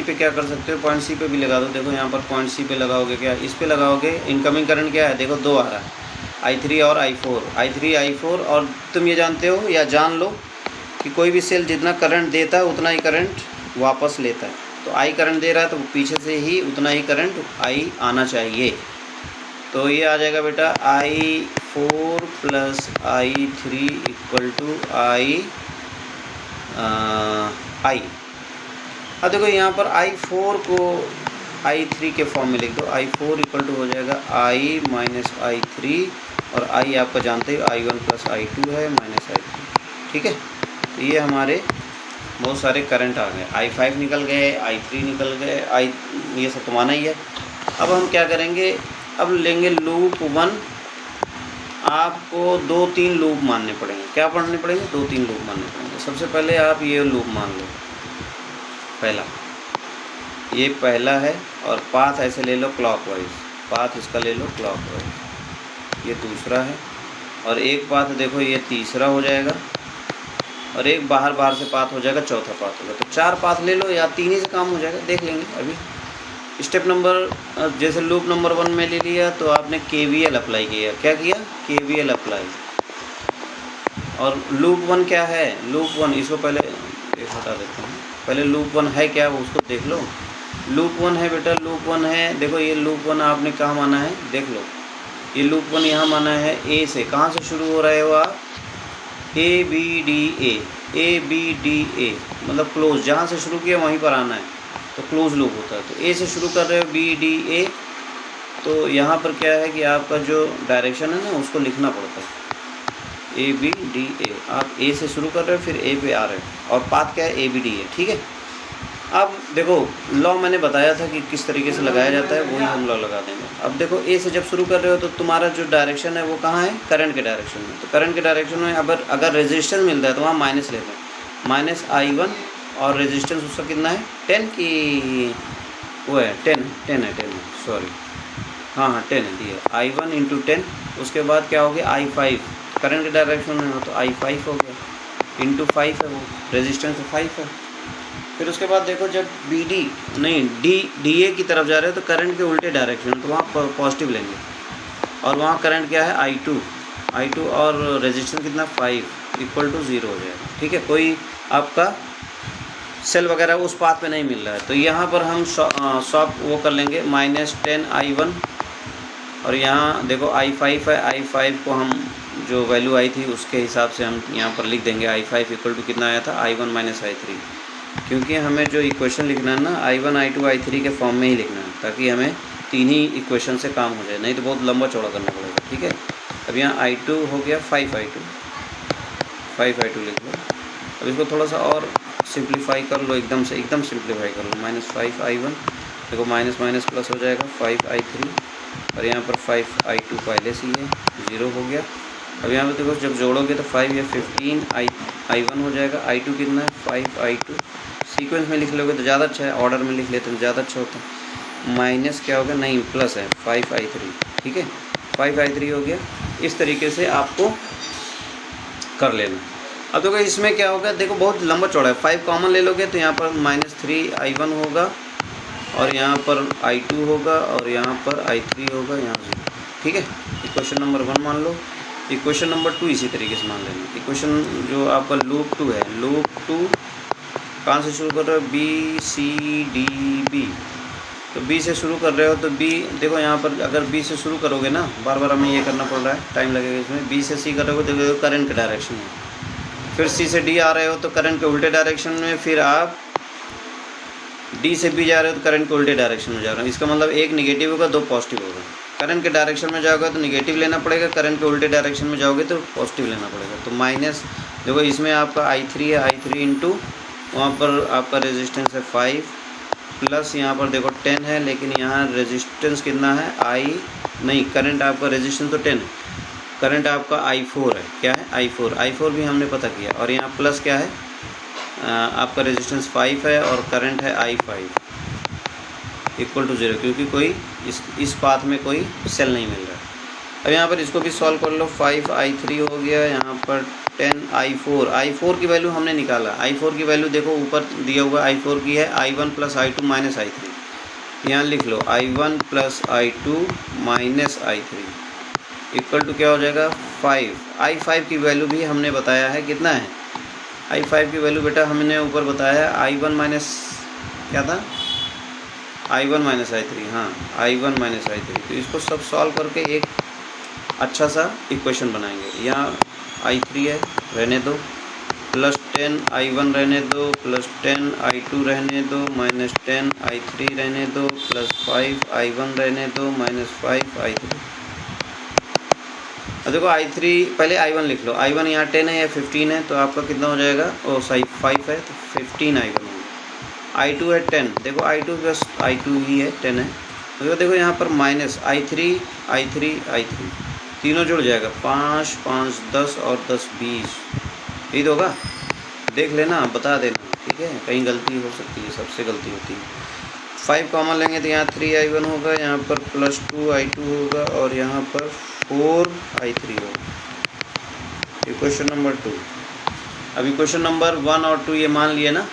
पे क्या कर सकते हो, पॉइंट सी पे भी लगा दो। देखो यहाँ पर पॉइंट सी पे लगाओगे, क्या इस पे लगाओगे, इनकमिंग करंट क्या है, देखो 2 आ रहा है, I3 और I4, और तुम ये जानते हो या जान लो कि कोई भी सेल जितना करंट देता है उतना ही करंट वापस लेता है। तो I करंट दे रहा है तो पीछे से ही उतना ही करंट I आना चाहिए। तो ये आ जाएगा बेटा I4 plus I3 equal to I। अब देखो यहाँ पर I4 को I3 के फॉर्म में लिख दो। I4 इक्वल टू हो जाएगा I माइनस I3, और I आपका जानते हो I1 प्लस I2 है माइनस I3। ठीक है, तो ये हमारे बहुत सारे करंट आ गए। I5 निकल गए, I3 निकल गए, ये सब तो माना ही है। अब हम क्या करेंगे, अब लेंगे लूप 1। आपको 2-3 लूप मानने पड़ेंगे। क्या पढ़ने पड़ेंगे? 2-3 लूप मानने पड़ेंगे। सबसे पहले आप ये लूप मान लो, पहला, ये पहला है, और पाथ ऐसे ले लो क्लॉकवाइज, पाथ इसका ले लो क्लॉकवाइज, ये दूसरा है, और एक पाथ देखो ये तीसरा हो जाएगा, और एक बाहर से पाथ हो जाएगा, चौथा पाथ होगा। तो 4 पाथ ले लो, या 3 ही से काम हो जाएगा, देख लेंगे अभी। स्टेप नंबर, जैसे लूप नंबर 1 में ले लिया तो आपने KVL अप्लाई किया। क्या किया? KVL apply. और लूप 1 क्या है? लूप 1, इसको पहले एक हटा देता हूँ। पहले लूप 1 है क्या, उसको देख लो। लूप 1 है बेटा, लूप 1 है। देखो ये लूप 1 आपने कहाँ माना है, देख लो। ये लूप 1 यहाँ माना है A से। कहाँ से शुरू हो रहे हो आप? ABDA, ABDA मतलब क्लोज, जहाँ से शुरू किया वहीं पर आना है, तो क्लोज लूप होता है। तो A से शुरू कर रहे हो, BDA, तो यहाँ पर क्या है कि आपका जो डायरेक्शन है ना, उसको लिखना पड़ता है। ABDA, आप A से शुरू कर रहे हो, फिर A पे आ रहे हो, और पाथ क्या है? ABDA। ठीक है, अब देखो लॉ मैंने बताया था कि किस तरीके से लगाया जाता है, वही हम लॉ लगा देंगे। अब देखो A से जब शुरू कर रहे हो तो तुम्हारा जो डायरेक्शन है वो कहाँ है? करंट के डायरेक्शन में। तो करंट के डायरेक्शन में अगर रेजिस्टेंस मिलता है तो वहाँ माइनस लेते हैं, माइनस I1, और रेजिस्टेंस उसका कितना है? 10 की वो है 10 है, सॉरी, हाँ 10 है, दिया I1 इंटू 10। उसके बाद क्या हो गया? I5, करंट के डायरेक्शन में हो तो I5 हो गया, इंटू 5 है, वो रेजिस्टेंस 5 है। फिर उसके बाद देखो जब DA की तरफ जा रहे हो तो करंट के उल्टे डायरेक्शन, तो वहाँ पॉजिटिव लेंगे, और वहाँ करंट क्या है? I2, और रेजिस्टेंस कितना? 5 इक्वल टू 0 हो जाएगा। ठीक है, कोई आपका सेल वगैरह उस पाथ पे नहीं मिल रहा है, तो यहाँ पर हम सॉप वो कर लेंगे, माइनस 10 I1, और यहाँ देखो I5 है, I5 को हम जो वैल्यू आई थी उसके हिसाब से हम यहाँ पर लिख देंगे। I5 इक्वल टू कितना आया था? I1 माइनस I3, क्योंकि हमें जो इक्वेशन लिखना है ना, I1 I2 I3 के फॉर्म में ही लिखना है, ताकि हमें 3 ही इक्वेशन से काम हो जाए, नहीं तो बहुत लंबा चौड़ा करना पड़ेगा। ठीक है, अब यहाँ I2 हो गया 5I2 लिख लो। अब इसको थोड़ा सा और सिंप्लीफाई कर लो, एकदम सिंप्लीफाई कर लो। माइनस 5I1, देखो माइनस माइनस प्लस हो जाएगा 5I3, और यहाँ पर 5I2 पहले से ही है, 0 हो गया। अब यहाँ पर देखो जब जोड़ोगे तो 5 या 15 I1 हो जाएगा। I2 कितना है? 5I2। सीक्वेंस में लिख लोगे तो ज़्यादा अच्छा है, ऑर्डर में लिख लेते तो ज़्यादा अच्छा होता है। माइनस क्या होगा? नहीं, प्लस है, 5I3। ठीक है, 5I3 हो गया। इस तरीके से आपको कर लेना। अब देखो इसमें क्या होगा, देखो बहुत लंबा चौड़ा है, 5 कॉमन ले लोगे तो यहाँ पर माइनस 3I1 होगा, और यहाँ पर I2 होगा, और यहाँ पर I3 होगा, यहाँ 0। ठीक है, इक्वेशन नंबर 1 मान लो। इक्वेशन नंबर 2 इसी तरीके से मान लेना। इक्वेशन जो आपका लूप 2 है, लूप 2 कहाँ से शुरू कर रहे हो? BCDB। तो B से शुरू कर रहे हो तो B, देखो यहाँ पर अगर B से शुरू करोगे ना, बार बार हमें ये करना पड़ रहा है, टाइम लगेगा इसमें। B से C करोगे तो देखो करंट के डायरेक्शन में, फिर C से D आ रहे हो तो करंट के उल्टे डायरेक्शन में, फिर आप D से B जा रहे हो तो करंट के उल्टे डायरेक्शन में जा रहे हो। इसका मतलब एक निगेटिव होगा, 2 पॉजिटिव होगा। करंट के डायरेक्शन में जाओगे तो निगेटिव लेना पड़ेगा, करंट के उल्टे डायरेक्शन में जाओगे तो पॉजिटिव लेना पड़ेगा। तो माइनस, देखो इसमें आपका I3 है, I3 इंटू वहाँ पर आपका रेजिस्टेंस है 5, प्लस यहाँ पर देखो 10 है, लेकिन यहाँ रेजिस्टेंस कितना है? नहीं, करंट आपका रेजिस्टेंस तो 10 है, करंट आपका I4 है। क्या है? I4 भी हमने पता किया। और यहाँ प्लस क्या है? आपका रेजिस्टेंस 5 है, और करंट है I5 इक्वल टू 0, क्योंकि कोई इस पाथ में कोई सेल नहीं मिल रहा है। अब यहाँ पर इसको भी सॉल्व कर लो। 5I3 हो गया, यहाँ पर 10I4 की वैल्यू हमने निकाला। I4 की वैल्यू देखो ऊपर दिया हुआ I4 की है I1 plus I2 minus I3। यहाँ लिख लो I1 plus I2 minus I3 equal to क्या हो जाएगा? 5। I5 की वैल्यू भी हमने बताया है, कितना है? I5 की वैल्यू बेटा हमने ऊपर बताया है I1 माइनस क्या था? I1 माइनस I3, हाँ I1 माइनस I3। तो इसको सब सॉल्व करके एक अच्छा सा इक्वेशन बनाएंगे। यहाँ I3 है, रहने दो, +10 I1 रहने दो, +10 I2 रहने दो, -10 I3 रहने दो, +5 I1 रहने दो, -5 I3। अब देखो I3 पहले I1 लिख लो। I1 यहाँ 10 है या 15 है, तो आपका कितना हो जाएगा? ओ सही 5 है तो 15 I1 होगा। I2 है 10, देखो I2 बस I2 ही है, 10 है। तो देखो यहाँ पर -I3 तीनों जुड़ जाएगा, 5 5 10 और 10 20, यही तो होगा। देख लेना, बता देना, ठीक है, कहीं गलती हो सकती है, सबसे गलती होती है। 5 कॉमन लेंगे तो यहाँ 3I1 होगा, यहाँ पर +2I2 होगा और यहाँ पर 4I3 होगा। ये क्वेश्चन नंबर 2। अभी क्वेश्चन नंबर 1 और 2 ये मान लिए ना।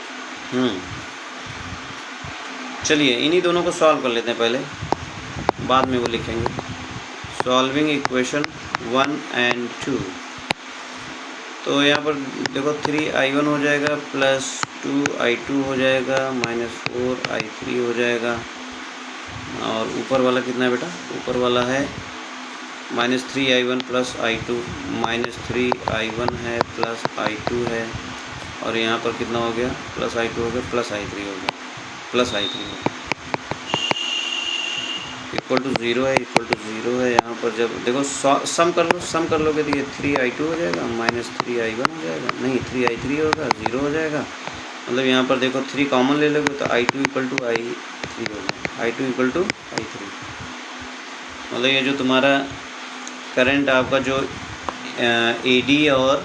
चलिए इन्हीं दोनों को सॉल्व कर लेते हैं पहले, बाद में वो लिखेंगे। Solving equation 1 and 2। तो यहाँ पर देखो 3I1 हो जाएगा, +2I2 हो जाएगा, -4I3 हो जाएगा। और ऊपर वाला कितना है बेटा? ऊपर वाला है -3I1 + I2, -3I1 है प्लस I2 है, और यहाँ पर कितना हो गया? +I2 हो गया, +I3 हो गया, +I3 हो गया, इक्वल टू 0 है, इक्वल टू 0 है। यहाँ पर जब देखो सम कर लो, सम कर लोगे तो ये 3I2 हो जाएगा, -3I1 हो जाएगा, नहीं 3I3 होगा, 0 हो जाएगा। मतलब यहाँ पर देखो 3 कॉमन ले लोगे तो I2 = I3 हो जाएगा, I2 = I3। मतलब ये जो तुम्हारा करंट आपका जो AD और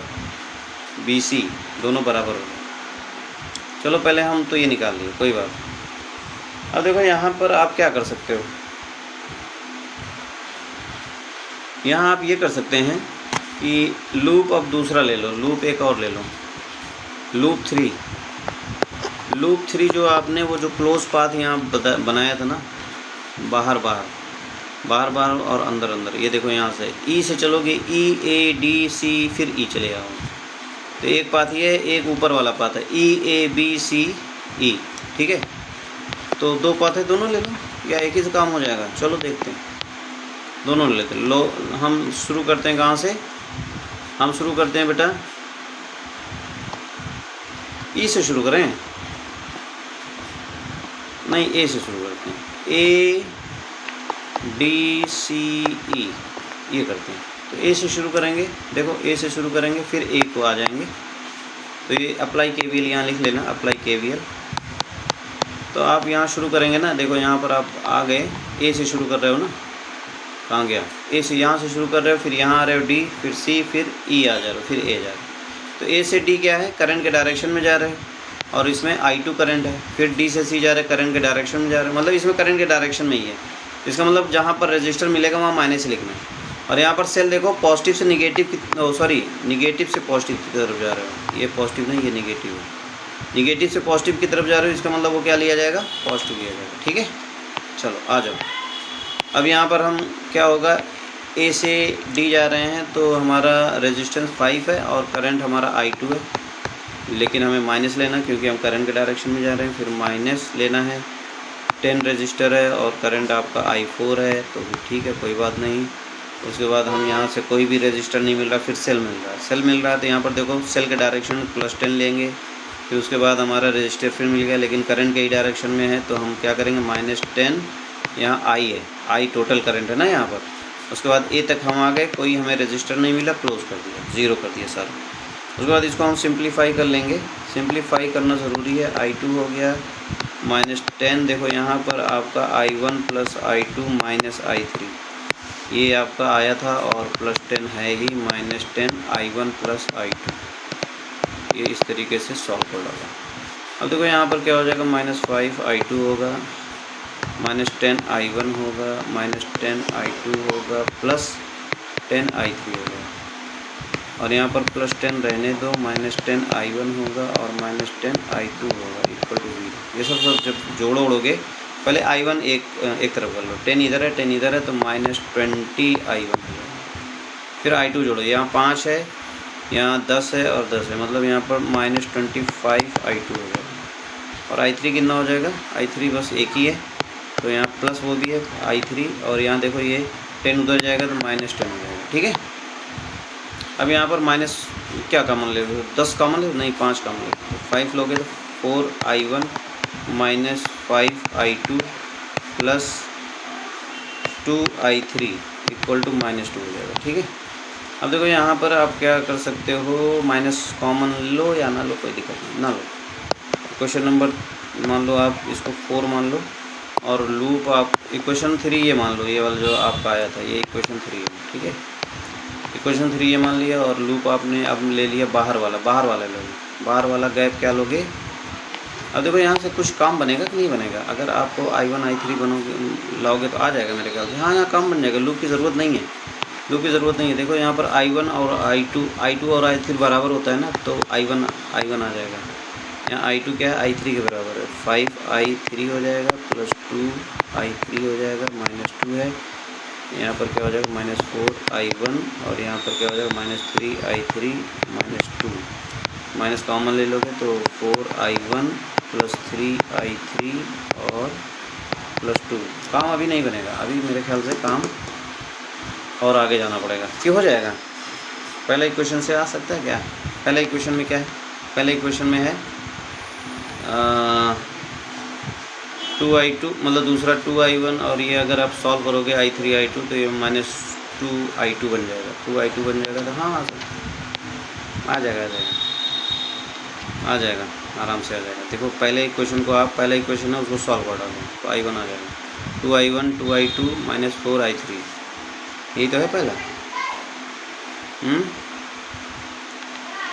BC दोनों बराबर हो गए। चलो पहले हम तो ये निकाल लिए, कोई बात। अब देखो यहाँ पर आप क्या कर सकते हो, यहाँ आप ये कर सकते हैं कि लूप अब दूसरा ले लो, लूप एक और ले लो, लूप 3 जो आपने वो जो क्लोज पाथ यहाँ बनाया था ना, बाहर और अंदर, ये देखो यहाँ से E से चलोगे, E A D C फिर E चले आओ, तो एक पाथ ये है, एक ऊपर वाला पाथ है E A B C E, ठीक है। तो 2 पाथ है, दोनों ले लो या एक ही से काम हो जाएगा? चलो देखते हैं, दोनों ले लेते। लो हम शुरू करते हैं, कहाँ से हम शुरू करते हैं बेटा? E से शुरू करें, नहीं A से शुरू करते हैं, A D C E ये करते हैं। तो A से शुरू करेंगे, देखो A से शुरू करेंगे, फिर A को आ जाएंगे, तो ये अप्लाई KVL यहाँ लिख लेना, अप्लाई KVL। तो आप यहाँ शुरू करेंगे ना, देखो यहाँ पर आप आ गए, A से शुरू कर रहे हो ना, कहाँ गया? A से, यहाँ से शुरू कर रहे हो, फिर यहाँ आ रहे हो D, फिर C, फिर E आ जा रहे हो, फिर A जा रहे हो। तो A से D क्या है? करंट के डायरेक्शन में जा रहे हैं, और इसमें I2 करंट है। फिर D से C जा रहे हैं, करंट के डायरेक्शन में जा रहे हैं, मतलब इसमें करंट के डायरेक्शन में ही है। इसका मतलब जहाँ पर रजिस्टर मिलेगा वहाँ माइनस लिखना है। और यहाँ पर सेल देखो, पॉजिटिव से निगेटिव निगेटिव से पॉजिटिव की तरफ जा रहे हो, ये पॉजिटिव नहीं, ये निगेटिव है। निगेटिव से पॉजिटिव की तरफ जा रहे हो, इसका मतलब वो क्या लिया जाएगा? पॉजिटिव लिया जाएगा, ठीक है। चलो आ जाओ। अब यहाँ पर हम क्या होगा, A से D जा रहे हैं, तो हमारा रेजिस्टेंस 5 है और करंट हमारा I2 है, लेकिन हमें माइनस लेना क्योंकि हम करंट के डायरेक्शन में जा रहे हैं। फिर माइनस लेना है, 10 रजिस्टर है और करंट आपका I4 है, तो ठीक है, कोई बात नहीं। उसके बाद हम यहाँ से कोई भी रजिस्टर नहीं मिल रहा, फिर सेल मिल रहा है, तो यहाँ पर देखो सेल के डायरेक्शन में +10 लेंगे। फिर उसके बाद हमारा रजिस्टर फिर मिल गया, लेकिन करंट के ही डायरेक्शन में है, तो हम क्या करेंगे, -10, यहाँ I है, I टोटल करंट है ना यहाँ पर। उसके बाद A तक हम आ गए, कोई हमें रजिस्टर नहीं मिला, क्लोज कर दिया, 0 कर दिया सारा। उसके बाद इसको हम सिंप्लीफाई कर लेंगे, सिंप्लीफाई करना ज़रूरी है। I2 हो गया -10, देखो यहाँ पर आपका I1 + I2 - I3 ये आपका आया था, और +10 है ही, -10 I1 + I2, ये इस तरीके से सॉल्व कर डाला। अब देखो यहाँ पर क्या हो जाएगा, -5 I2 होगा, -10 I1 होगा, -10 I2 होगा, +10 I3 होगा, और यहाँ पर +10 रहने दो, -10 I1 होगा और -10 I2 होगा, इक्वल टू 0। ये सब जब जोड़ोगे, पहले I1 एक तरफ कर लो, 10 इधर है, 10 इधर है, तो -20 I1 होगा। फिर I2 जोड़ो, यहाँ 5 है, यहाँ 10 है और 10 है, मतलब यहाँ पर -25 I2 हो जाएगा। और I3 कितना हो जाएगा? I3 बस एक ही है, तो यहाँ प्लस वो भी है I3, और यहाँ देखो ये 10 उधर जाएगा तो -10 हो जाएगा, ठीक है। अब यहाँ पर माइनस क्या कॉमन ले लो, 10 कॉमन ले, नहीं 5 कॉमन ले, तो 5 लोगे तो 4i1 minus 5i2 plus 2i3 equal to -2 हो जाएगा। ठीक है, अब देखो यहाँ पर आप क्या कर सकते हो, माइनस कॉमन लो या ना लो, कोई दिक्कत नहीं, ना लो। इक्वेशन नंबर मान लो आप इसको 4 मान लो, और लूप आप इक्वेशन 3 ये मान लो, ये वाला जो आपका आया था ये इक्वेशन 3 है। ठीक है, इक्वेशन 3 ये मान लिया, और लूप आपने अब ले लिया बाहर वाला लोगे, बाहर वाला गैप क्या लोगे। अब देखो यहाँ से कुछ काम बनेगा कि नहीं बनेगा, अगर आपको i1 i3 बनोगे लाओगे तो आ जाएगा मेरे ख्याल से। हाँ, यहाँ काम बन जाएगा, लूप की ज़रूरत नहीं है, लूप की ज़रूरत नहीं है। देखो यहाँ पर i1 और i2 और i3 बराबर होता है ना, तो i1 आ जाएगा। यहाँ i2 क्या है, i3 के बराबर है, 5i3 हो जाएगा प्लस 2i3 हो जाएगा, -2 है। यहाँ पर क्या हो जाएगा, -4i1, और यहाँ पर क्या हो जाएगा, -3i3 -2, माइनस कॉमन ले लोगे तो 4i1 प्लस 3i3 और प्लस 2। काम अभी नहीं बनेगा, अभी मेरे ख्याल से काम और आगे जाना पड़ेगा। क्यों हो जाएगा, पहला इक्वेशन से आ सकता है क्या। पहला इक्वेशन में क्या है, पहले इक्वेशन में है 2i2, मतलब दूसरा 2i1, और ये अगर आप सॉल्व करोगे i3 i2 तो ये -2i2 बन जाएगा, 2i2 बन जाएगा। तो हाँ आ जाएगा आ जाएगा, आराम से आ जाएगा। देखो पहले इक्वेशन को आप, पहला इक्वेशन है उसको सॉल्व कर डालो तो i1 आ जाएगा, 2i1 2i2 -4i3, यही तो है पहला।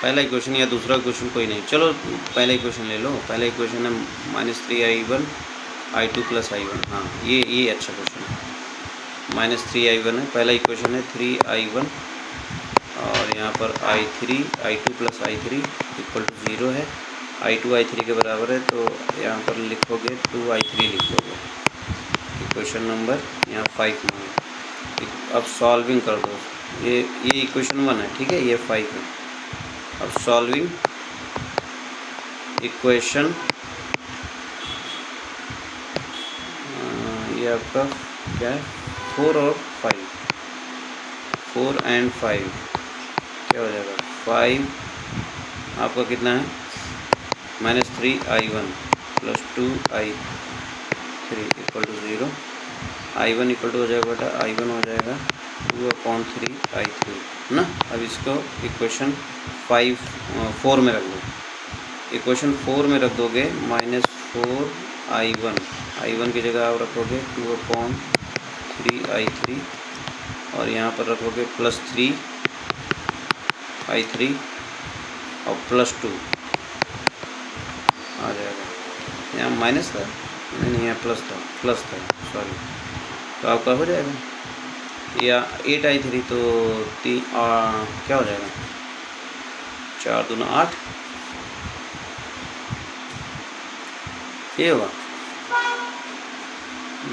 पहला इक्वेशन या दूसरा इक्वेशन कोई नहीं, चलो पहला इक्वेशन ले लो। पहला इक्वेशन है -3i1 i2 प्लस i1, हाँ ये अच्छा क्वेश्चन है। -3i1 है पहला इक्वेशन है, 3i1 और यहाँ पर i2 plus i3 equal to 0 है, i2 i3 के बराबर है, तो यहाँ पर लिखोगे 2i3 लिखोगे। इक्वेशन नंबर यहाँ 5 में, अब सॉल्विंग कर दो, ये इक्वेशन 1 है। ठीक है, ये 5 है। अब सॉल्विंग इक्वेशन, ये आपका क्या है, 4 और 5, 4 एंड 5 क्या हो जाएगा, 5 आपका कितना है, -3i1 plus 2i3 equal to 0, i1 equal to हो जाएगा बेटा, i1 हो जाएगा 2/3i3 ना। अब इसको इक्वेशन 4 में रख दो, इक्वेशन 4 में रख दोगे -4i1 की जगह आप रखोगे 2/3i3, और यहाँ पर रखोगे प्लस 3i3 और प्लस 2 आ जाएगा। यहाँ माइनस था, नहीं यहाँ प्लस था सॉरी, तो आपका हो जाएगा, या 8i3 तो क्या हो जाएगा, 4 दूना 8, ये होगा,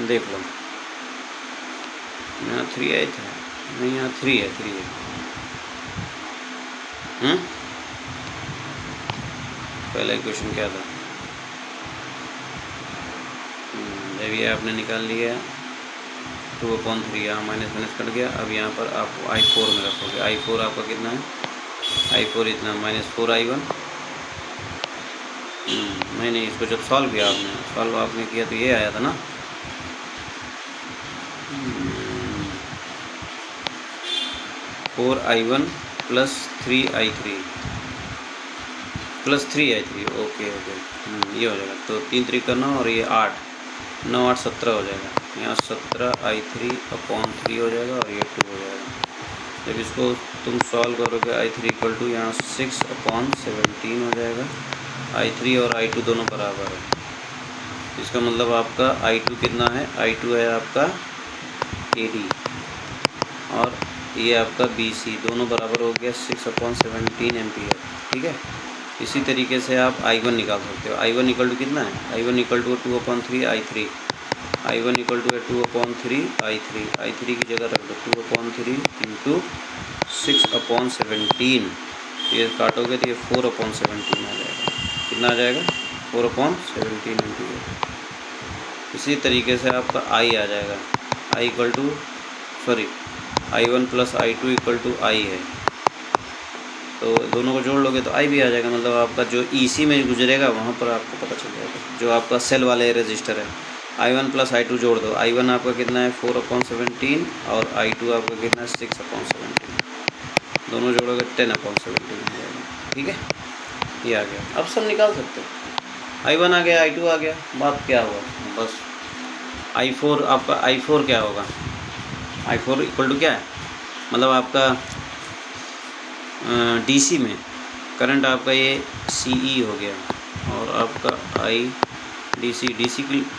देख लो। यहाँ 3i था, नहीं यहाँ 3 है। पहला इक्वेशन क्या था, जब ये आपने निकाल लिया 2/3, यहाँ माइनस कट गया। अब यहाँ पर आप i4 में रखोगे, i4 आपका कितना है, i4 इतना -4i1, नहीं इसको जब सॉल्व किया आपने किया तो ये आया था ना, 4i1 plus 3i3 plus 3i3, okay ये हो जाएगा। तो 3 3 करना, और ये 8 9 8 17 हो जाएगा, यहाँ 17i3/3 हो जाएगा, और ये 2 हो जाएगा। जब इसको तुम सॉल्व करोगे i3 इक्वल टू यहाँ 6/17 हो जाएगा, i3 और i2 दोनों बराबर है, इसका मतलब आपका i2 कितना है, i2 है आपका AD, और ये आपका BC, दोनों बराबर हो गया 6/17 एम्पियर। ठीक है, इसी तरीके से आप i1 निकाल सकते हो। i1 इक्वल टू कितना है, i1 equal to 2/3i3, i1 equal to 2/3i3, i3 की जगह रख दो 2/3 इंटू 6/17, ये काटोगे तो ये 4/17 आ जाएगा। कितना आ जाएगा, 4/17 एम्पियर। इसी तरीके से आपका i आ जाएगा, i equal to i1 plus i2 equal to i है, तो दोनों को जोड़ लोगे तो आई भी आ जाएगा, मतलब आपका जो ईसी में गुजरेगा वहाँ पर आपको पता चल जाएगा। जो आपका सेल वाले रजिस्टर है, I1 प्लस I2 जोड़ दो, I1 आपका कितना है 4/17 और I2 आपका कितना है 6/17, दोनों जोड़ोगे 10/17 हो जाएगा। ठीक है, ये आ गया। अब सब निकाल सकते हो, I1 आ गया, I2 आ गया, बात क्या हुआ बस। I4 आपका I4 क्या होगा, I4 इक्वल टू क्या है, मतलब आपका डीसी में करंट आपका ये CE हो गया और आपका DC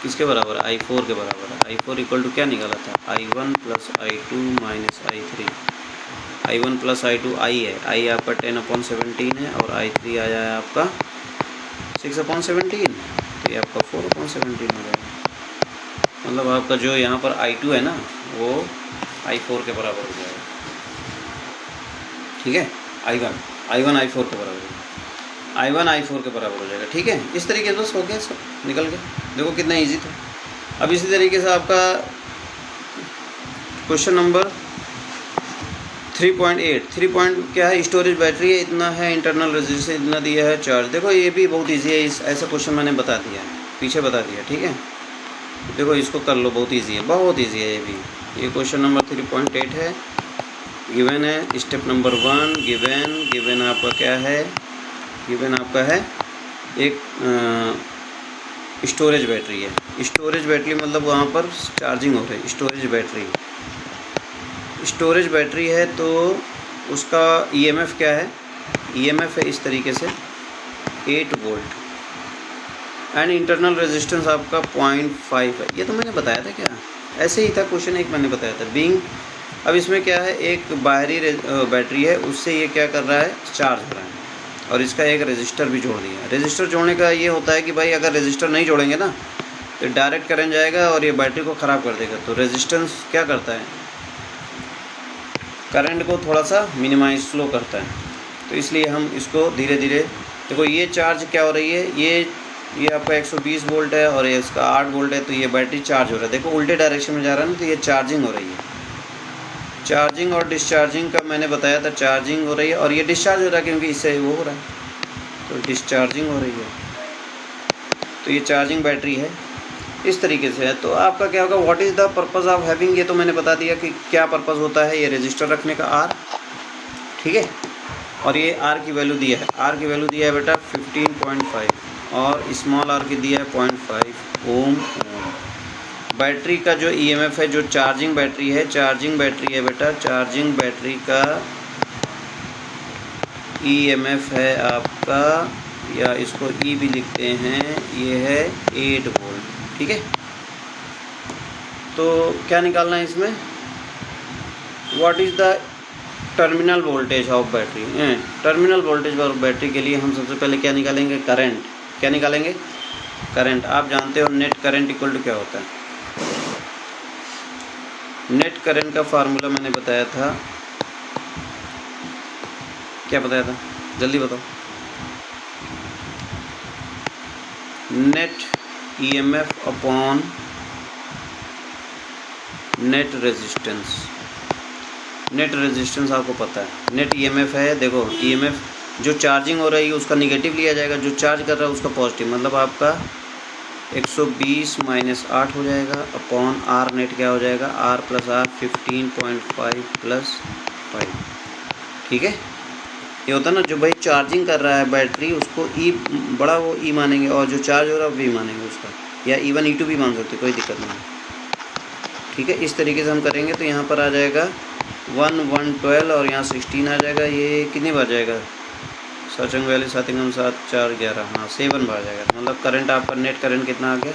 किसके बराबर है, I4 के बराबर है। I4 इक्वल टू क्या निकाला था, I1 plus I2 minus I3। I1 plus I2 I है, I आपका 10/17 है और I3 आया है आपका 6/17, तो ये आपका 4/17 हो जाएगा। मतलब आपका जो यहाँ पर I2 है ना वो I4 के बराबर हो जाएगा। ठीक है, I1 I4 के बराबर हो जाएगा, I1 I4 के बराबर हो जाएगा। ठीक है, इस तरीके से बस हो गया, सब निकल गया। देखो कितना इजी था। अब इसी तरीके से आपका क्वेश्चन नंबर 3.8 क्या है, स्टोरेज बैटरी है इतना है, इंटरनल रेजिस्टेंस इतना दिया है, चार्ज। देखो ये भी बहुत इजी है, इस ऐसा क्वेश्चन मैंने बता दिया है, पीछे बता दिया। ठीक है, देखो इसको कर लो, बहुत इजी है, बहुत इजी है ये भी। ये क्वेश्चन नंबर 3.8 है, गिवन है स्टेप नंबर 1, गिवन आपका क्या है, गिवन आपका है एक स्टोरेज बैटरी है। स्टोरेज बैटरी मतलब वहाँ पर चार्जिंग हो रही है, स्टोरेज बैटरी है, तो उसका EMF क्या है, EMF है इस तरीके से 8 वोल्ट एंड इंटरनल रेजिस्टेंस आपका 0.5 है। ये तो मैंने बताया था क्या, ऐसे ही था क्वेश्चन एक मैंने बताया था बीइंग। अब इसमें क्या है, एक बाहरी बैटरी है, उससे ये क्या कर रहा है, चार्ज हो रहा है, और इसका एक रेजिस्टर भी जोड़ दिया। रेजिस्टर जोड़ने का ये होता है कि भाई अगर रेजिस्टर नहीं जोड़ेंगे ना तो डायरेक्ट करंट जाएगा और ये बैटरी को ख़राब कर देगा। तो रेजिस्टेंस क्या करता है, करंट को थोड़ा सा मिनिमाइज स्लो करता है, तो इसलिए हम इसको धीरे धीरे। देखो ये चार्ज क्या हो रही है, ये आपका 120 वोल्ट है और ये इसका 8 वोल्ट है, तो ये बैटरी चार्ज हो रहा है। देखो उल्टे डायरेक्शन में जा रहा है ना, तो ये चार्जिंग हो रही है। चार्जिंग और डिस्चार्जिंग का मैंने बताया था, चार्जिंग हो रही है और ये डिस्चार्ज हो रहा है क्योंकि इससे वो हो रहा है, तो डिस्चार्जिंग हो रही है। तो ये चार्जिंग बैटरी है, इस तरीके से है। तो आपका क्या होगा, what is the purpose of having, ये तो मैंने बता दिया कि क्या पर्पज़ होता है, ये रजिस्टर रखने का R। ठीक है, और ये R की वैल्यू दिया है, R की वैल्यू दिया है बेटा 15.5 और स्मॉल r की दिया है 0.5 ओम। बैटरी का जो EMF है, जो चार्जिंग बैटरी है बेटा, चार्जिंग बैटरी का EMF है आपका, या इसको E भी लिखते हैं, ये है 8 वोल्ट। ठीक है, तो क्या निकालना है इसमें, what is the terminal voltage of battery. Terminal voltage of battery के लिए हम सबसे पहले क्या निकालेंगे, करंट। क्या निकालेंगे, करंट। आप जानते हो नेट करंट इक्वल टू क्या होता है, नेट करंट का फार्मूला मैंने बताया था, क्या बताया था, जल्दी बताओ। Net EMF upon net resistance. Net resistance आपको पता है, नेट EMF है। देखो EMF जो चार्जिंग हो रही है उसका निगेटिव लिया जाएगा, जो चार्ज कर रहा है उसका पॉजिटिव, मतलब आपका 120 माइनस 8 हो जाएगा अपॉन R नेट क्या हो जाएगा, R प्लस R 15.5 प्लस 5। ठीक है, ये होता है ना, जो भाई चार्जिंग कर रहा है बैटरी उसको E बड़ा वो E मानेंगे, और जो चार्ज हो रहा है वो V मानेंगे उसका, या E1 E2 भी मान सकते, कोई दिक्कत नहीं। ठीक है, इस तरीके से हम करेंगे तो यहाँ पर आ जाएगा 112 और यहाँ 16 आ जाएगा। ये कितनी बार जाएगा, सचंग वैली 7 7 4 11, हाँ 7 बार जाएगा। मतलब करंट आपका नेट करंट कितना आ गया,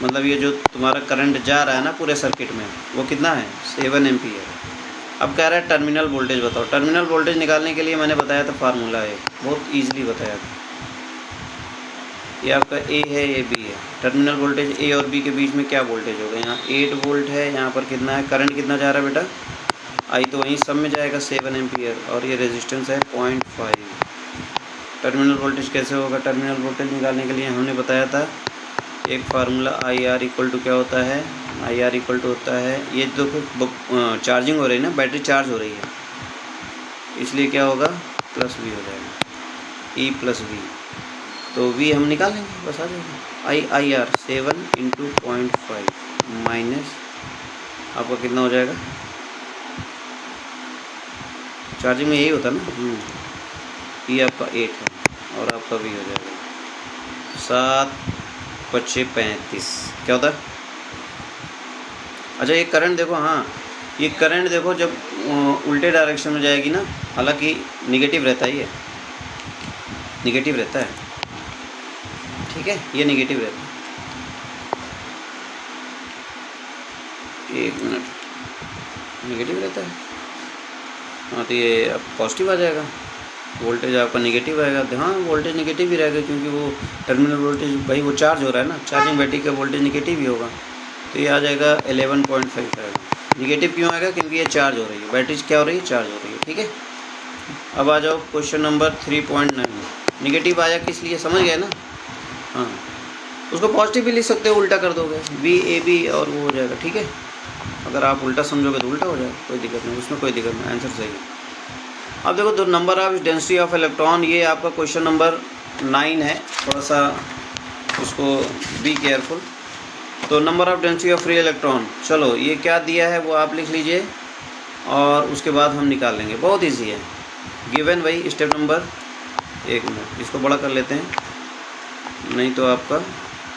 मतलब ये जो तुम्हारा करंट जा रहा है ना पूरे सर्किट में वो कितना है, 7 एम्पीयर। अब कह रहा है टर्मिनल वोल्टेज बताओ। टर्मिनल वोल्टेज निकालने के लिए मैंने बताया था फार्मूला है, बहुत ईजिली बताया था। ये आपका A है, ये B है। टर्मिनल वोल्टेज A और B के बीच में क्या वोल्टेज होगा, यहाँ 8 वोल्ट है, यहाँ पर कितना है, करंट कितना जा रहा है बेटा, I तो वहीं सब में जाएगा 7 एम्पीयर, और ये रेजिस्टेंस है 0.5। टर्मिनल वोल्टेज कैसे होगा, टर्मिनल वोल्टेज निकालने के लिए हमने बताया था एक फार्मूला IR इक्वल टू क्या होता है, IR इक्वल टू होता है, ये देखो चार्जिंग हो रही है ना, बैटरी चार्ज हो रही है, इसलिए क्या होगा प्लस वी हो जाएगा, ई प्लस वी। तो वी हम निकाल लेंगे, बस आ जाएगा। आई आर 7 इंटू 0.5 माइनस आपका कितना हो जाएगा, चार्जिंग में यही होता है ना, ये आपका 8 है और आपका वी हो जाएगा 7 × 5 = 35। क्या होता है? अच्छा, ये करंट देखो, हाँ ये करंट देखो जब उल्टे डायरेक्शन में जाएगी ना, हालांकि निगेटिव रहता है, ये निगेटिव रहता है, ठीक है, ये निगेटिव रहता है। एक मिनट, निगेटिव रहता है, हाँ तो ये अब पॉजिटिव आ जाएगा, वोल्टेज आपका निगेटिव आएगा। हाँ वोल्टेज निगेटिव ही रहेगा क्योंकि वो टर्मिनल वोल्टेज भाई वो चार्ज हो रहा है ना, चार्जिंग बैटरी का वोल्टेज निगेटिव ही होगा। तो ये आ जाएगा 11.5 आएगा। निगेटिव क्यों आएगा? क्योंकि ये चार्ज हो रही है, बैटरी क्या हो रही है, चार्ज हो रही है, ठीक है। अब आ जाओ क्वेश्चन नंबर 3.9। निगेटिव आया किस लिए, समझ गए ना? हाँ, उसको पॉजिटिव भी लिख सकते हो, उल्टा कर दोगे VAB और वो हो जाएगा, ठीक है। अगर आप उल्टा समझोगे तो उल्टा हो जाएगा, कोई दिक्कत नहीं, उसमें कोई दिक्कत नहीं, आंसर सही है। अब देखो the number of density of electron, ये आपका क्वेश्चन नंबर 9 है, थोड़ा सा उसको बी केयरफुल। तो number of density of free electron, चलो ये क्या दिया है वो आप लिख लीजिए और उसके बाद हम निकाल लेंगे, बहुत इजी है। गिवन भाई स्टेप नंबर, एक मिनट इसको बड़ा कर लेते हैं, नहीं तो आपका,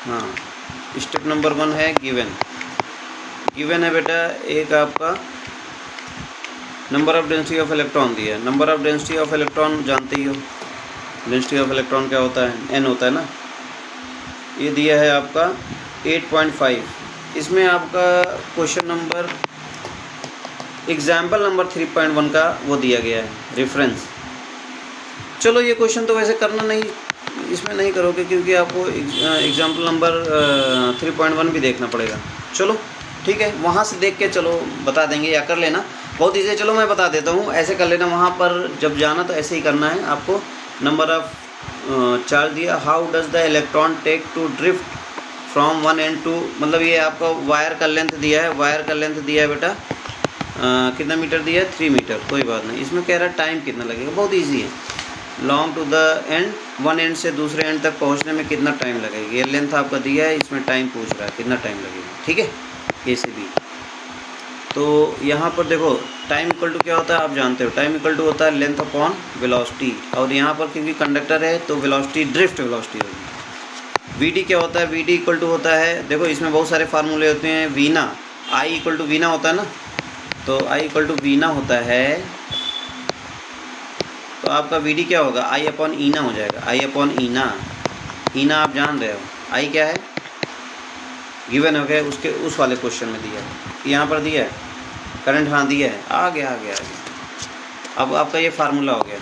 हाँ स्टेप नंबर 1 है गिवन। गिवन है बेटा एक आपका number of density of electron दिया है। Number of density of electron जानते ही हो, डेंसिटी ऑफ इलेक्ट्रॉन क्या होता है, n होता है ना। ये दिया है आपका 8.5। इसमें आपका क्वेश्चन नंबर एग्जाम्पल नंबर 3.1 का वो दिया गया है रेफरेंस। चलो ये क्वेश्चन तो वैसे करना नहीं, इसमें नहीं करोगे क्योंकि आपको एग्जाम्पल नंबर 3.1 भी देखना पड़ेगा। चलो ठीक है, वहाँ से देख के चलो बता देंगे या कर लेना, बहुत ईजी है। चलो मैं बता देता हूँ, ऐसे कर लेना, वहाँ पर जब जाना तो ऐसे ही करना है आपको। नंबर ऑफ चार्ज दिया, how does the electron take to drift from one end to, मतलब ये आपका वायर का लेंथ दिया है, वायर का लेंथ दिया है बेटा कितना मीटर दिया है, 3 मीटर, कोई बात नहीं। इसमें कह रहा है टाइम कितना लगेगा, बहुत ईजी है। Long to the end, one end से दूसरे एंड तक पहुँचने में कितना टाइम लगेगा, ये लेंथ आपका दिया है, इसमें टाइम पूछ रहा है कितना टाइम लगेगा, ठीक है, ए से बी। तो यहाँ पर देखो टाइम इक्वल टू क्या होता है आप जानते हो, टाइम इक्वल टू होता है लेंथ अपॉन वेलोसिटी, और यहाँ पर क्योंकि कंडक्टर है तो वेलोसिटी ड्रिफ्ट वेलोसिटी होगी। वीडी क्या होता है, वीडी इक्वल टू होता है, देखो इसमें बहुत सारे फार्मूले होते हैं, Veena, I equal to Veena होता है ना, तो आई इक्वल टू वीना होता है, तो आपका वीडी क्या होगा, आई अपॉन ईना हो जाएगा, आई अपॉन ईना। ईना आप जान रहे हो, आई क्या है, गिवन हो गया, उसके उस वाले क्वेश्चन में दिया है, यहाँ पर दिया है करंट, हाँ दिया है, आ गया। अब आपका ये फार्मूला हो गया।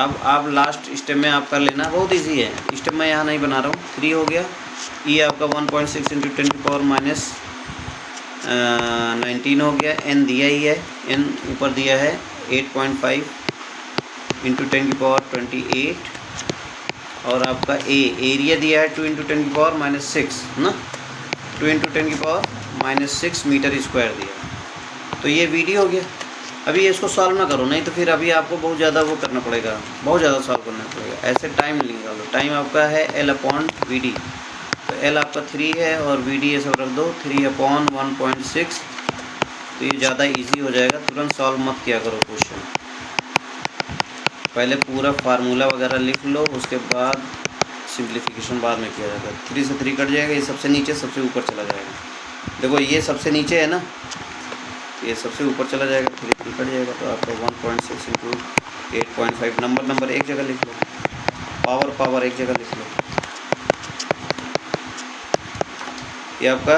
अब आप लास्ट स्टेप में आप कर लेना, बहुत इजी है, स्टेप में यहाँ नहीं बना रहा हूँ। 3 हो गया, ये आपका 1.6 × 10⁻⁻19 हो गया, n दिया ही है, n ऊपर दिया है 8.5 × 10⁻28, और आपका एरिया दिया है 2 × 10⁻6 ना, 2 × 10⁻6 मीटर स्क्वायर दिया। तो ये वीडी हो गया। अभी इसको सॉल्व ना करो, नहीं तो फिर अभी आपको बहुत ज़्यादा वो करना पड़ेगा, बहुत ज़्यादा सॉल्व करना पड़ेगा, ऐसे टाइम निकालो। टाइम आपका है L/VD, तो L आपका 3 है और VD ये सब रख दो 3/1.6, तो ये ज़्यादा इजी हो जाएगा। तुरंत सॉल्व मत किया करो क्वेश्चन, पहले पूरा फार्मूला वगैरह लिख लो, उसके बाद सिंप्लीफिकेशन बाद में किया जाएगा। 3 से 3 कट जाएगा, ये सबसे नीचे सबसे ऊपर चला जाएगा। देखो ये सबसे नीचे है ना, ये सबसे ऊपर चला जाएगा, 3 कट जाएगा, तो आपका 1.6 × 8.5, नंबर एक जगह लिख लो, पावर एक जगह लिख लो। ये आपका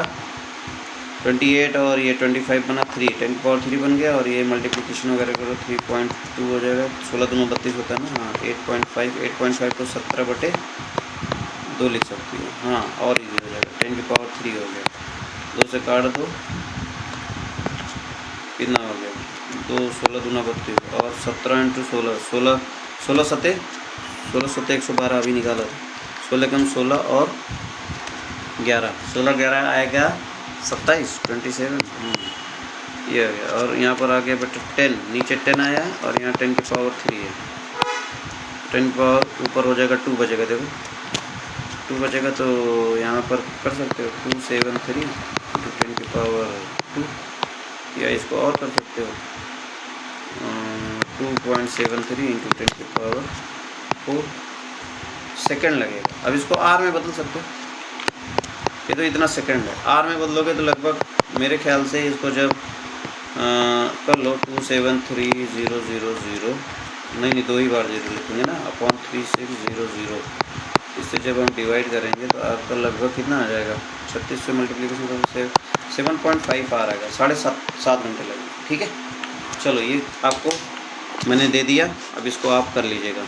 28 और ये 25 बना, 10⁻³ बन गया, और ये मल्टीप्लिकेशन वगैरह करो 3.2 हो जाएगा, 16 दूनी 32 होता है ना, हाँ 8.5 को 17/2 लिख सकती हो, हाँ और इजी हो जाएगा, 10⁻³ हो गया, 2 से काट दो, कितना हो गया 2, 16 दूना 32 और 17 × 16, 16 सते 112 अभी निकाला था, 16 कम 16 और 11, 16 11 आएगा 27, 27, ये हो गया। और यहाँ पर आ गया बेटा 10, नीचे 10 आया और यहाँ 10⁻³ है, 10 पावर ऊपर हो जाएगा 2 बचेगा, देखो 2 बचेगा तो यहाँ पर कर सकते हो 273 इंटू 10 की पावर 2, या इसको और कर सकते हो 2.73 इंटू 10 की पावर 4 सेकेंड लगेगा। अब इसको आर में बदल सकते हो, ये तो इतना सेकंड है, आर में बदलोगे तो लगभग मेरे ख्याल से इसको जब कर लो 273,000, नहीं 2 ही बार 0 लिखेंगे ना, अपॉन 3600, इससे जब हम डिवाइड करेंगे तो आपका लगभग कितना आ जाएगा, 36 से मल्टीप्लीकेशन करेंगे 7.5 आ रहेगा, 7.5 घंटे लगेंगे। ठीक है, चलो ये आपको मैंने दे दिया, अब इसको आप कर लीजिएगा।